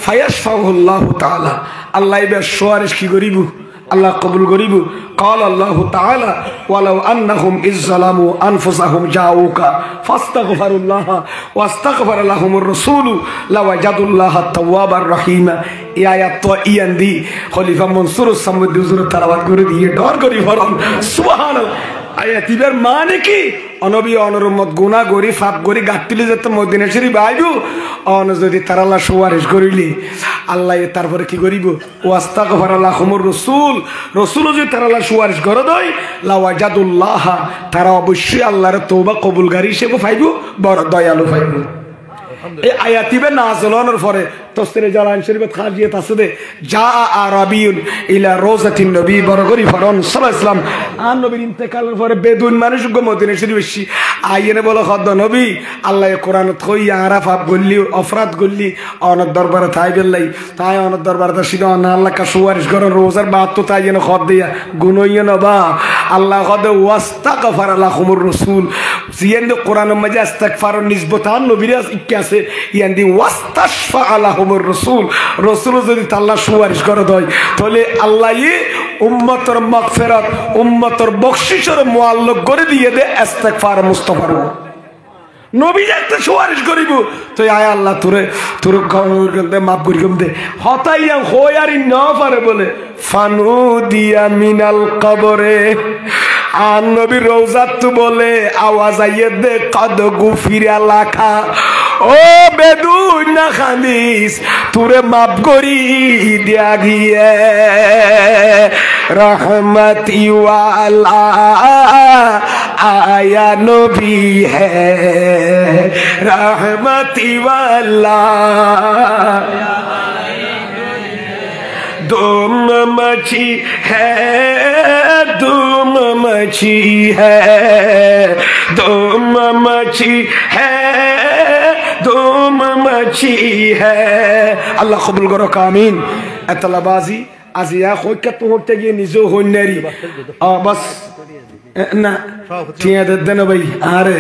ফায়াশফাউল্লাহু তাআলা আল্লাহ ইবা সুয়ারিশ কি করিব আল্লাহ কবুল করিব قال الله تعالى ولو انهم اذ ظلموا انفسهم جاءوك فاستغفروا الله واستغفر لهم الرسول لوجدوا الله التوابا الرحيم এই আয়াত তো ইয়ান্দি খলিফা মনসুর সামদ হুজুর তেলাওয়াত করে দিয়ে ডর করি ফরম সুবহানাল্লাহ আয়াত এর মানে কি অনবী অনুরমত গুনাহ করি পাপ করি গাতুলি যত মদিনা শরীফ আইবো অন যদি তারাল্লাহ সুয়ারিশ করিলি আল্লাহ তারপরে কি করিব ওয়াস্তাগফার লাহুমুর রাসূল রাসূল যদি তারাল্লাহ সুয়ারিশ করে দেয় লাওয়াজাদুল্লাহ তারা অবশ্যই আল্লাহর তওবা কবুলকারী হিসেবে পাইবো বড় দয়ালু পাইবো এই আয়াতিবে নাযিলানোর পরে তফসিরে জালালাইন শরীফে খাজিয়াত আছে দে জা আরাবিয়ুন ইলা রওজাতিন নবী বরগরি ফরন সাল্লাল্লাহু আলাইহি ওয়াসাল্লাম আর নবীর ইন্তেকালের পরে বেদুইন মানুষ মদিনা শরীফে আইনে বলে খদ্দ নবী আল্লাহ কোরআনত কই আরাফাত গল্লি অফরাত গল্লি অনর দরবারে তাই বেলাই তাই অনর দরবারে সিনা আল্লাহ কা সুয়ারিশ করেন রোজার বাত তো তাই যেন খদ দিয়া গুনইয়া না বা আল্লাহ খদ ওয়াস্তাগফার লাহুমুর রাসূল জিয়ান্দ কোরআনের মাঝে ইস্তিগফার নিসবতান নবীর কি আছে ইয়ান্দি ওয়াস্তাশফা লাহুমুর রাসূল রাসূল যদি আল্লাহ সুয়ারিশ করে দেয় তাহলে আল্লাহ উম্মতের মাগফিরাত উম্মতের বখশিশের মুআল্লাক করে দিয়ে দে ইস্তিগফার মুস্তাফার নবী একটা সুপারিশ করিব তো আয় আল্লাহ তোরে তোর মাফ করি কম দে হতাইয়া হয়ারি না পারে বলে ফানু দিয়া মিনাল কবরে আর নবী রওজাত তো বলে আওয়াজ আইয়ে দে কদ গুফিরা লাখা ও বেদুই না খানিস তোরে মাফ করি দিয়া গিয়ে रहमती वाला आया नबी है रहमती वाला धूम मची है धूम मची है धूम मची है धूम मची है अल्लाह कबूल करो कामीन अतलाबाजी আজিয়া হইকা তোরতে গিয়ে নিজে হইনারি বাস না টিয়া দেন ভাই আরে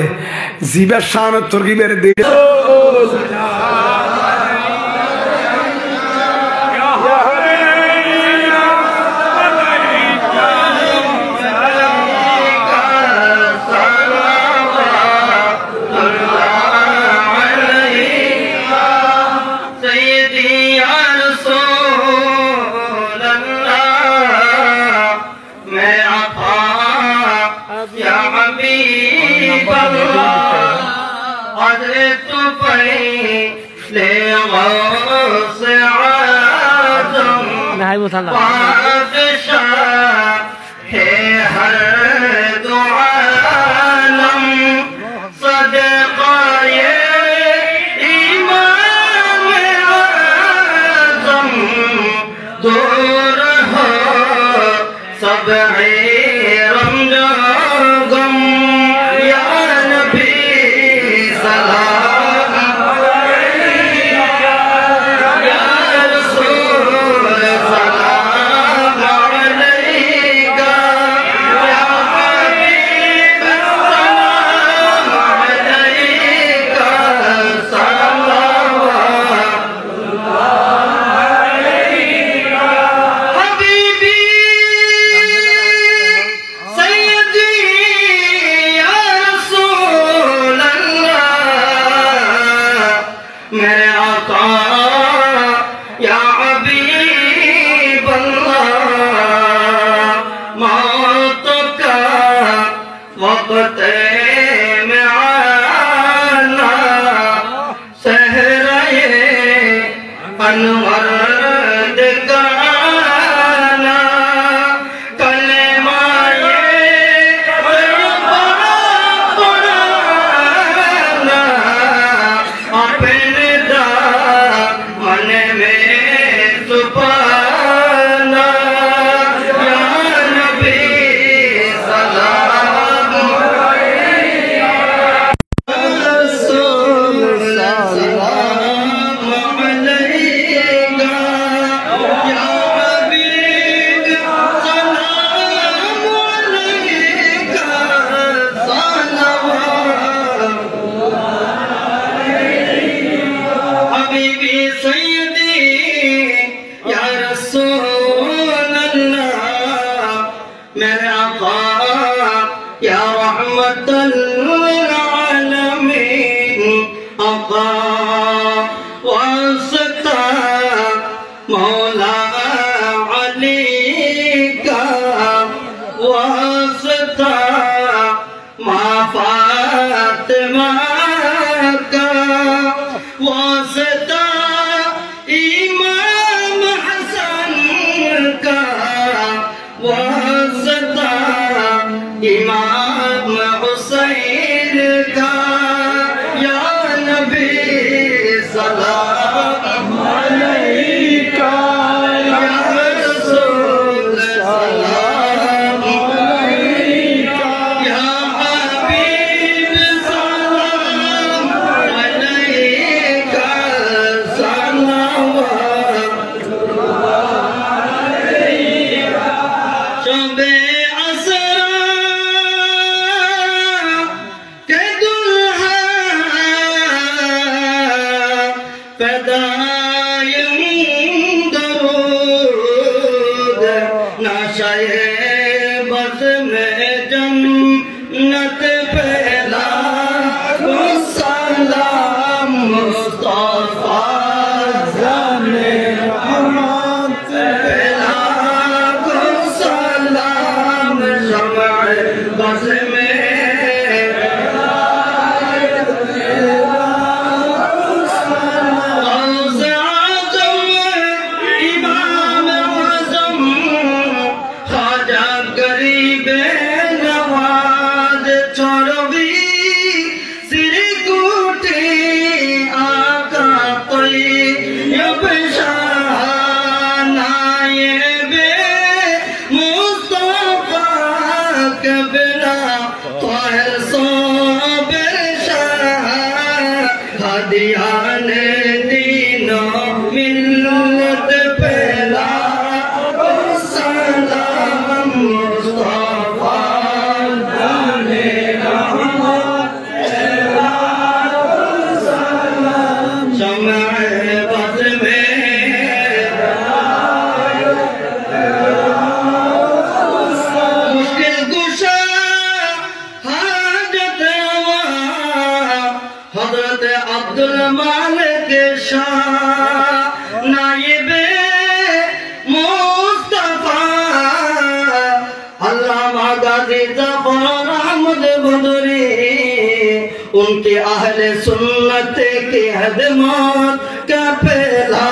জিবার শান তরকিবের দে इमाम हुसैन का या नबी शहे बस में जन्नत पहला सलाम मुस्तफा जाने रहमत पहला सलाम शमअ बस में अब्दुल मालिक शाह नाइबे मुस्तफा अल्लामा गाजी जफर अहमद बदरी उनके अहले सुन्नत की खिदमत का पहला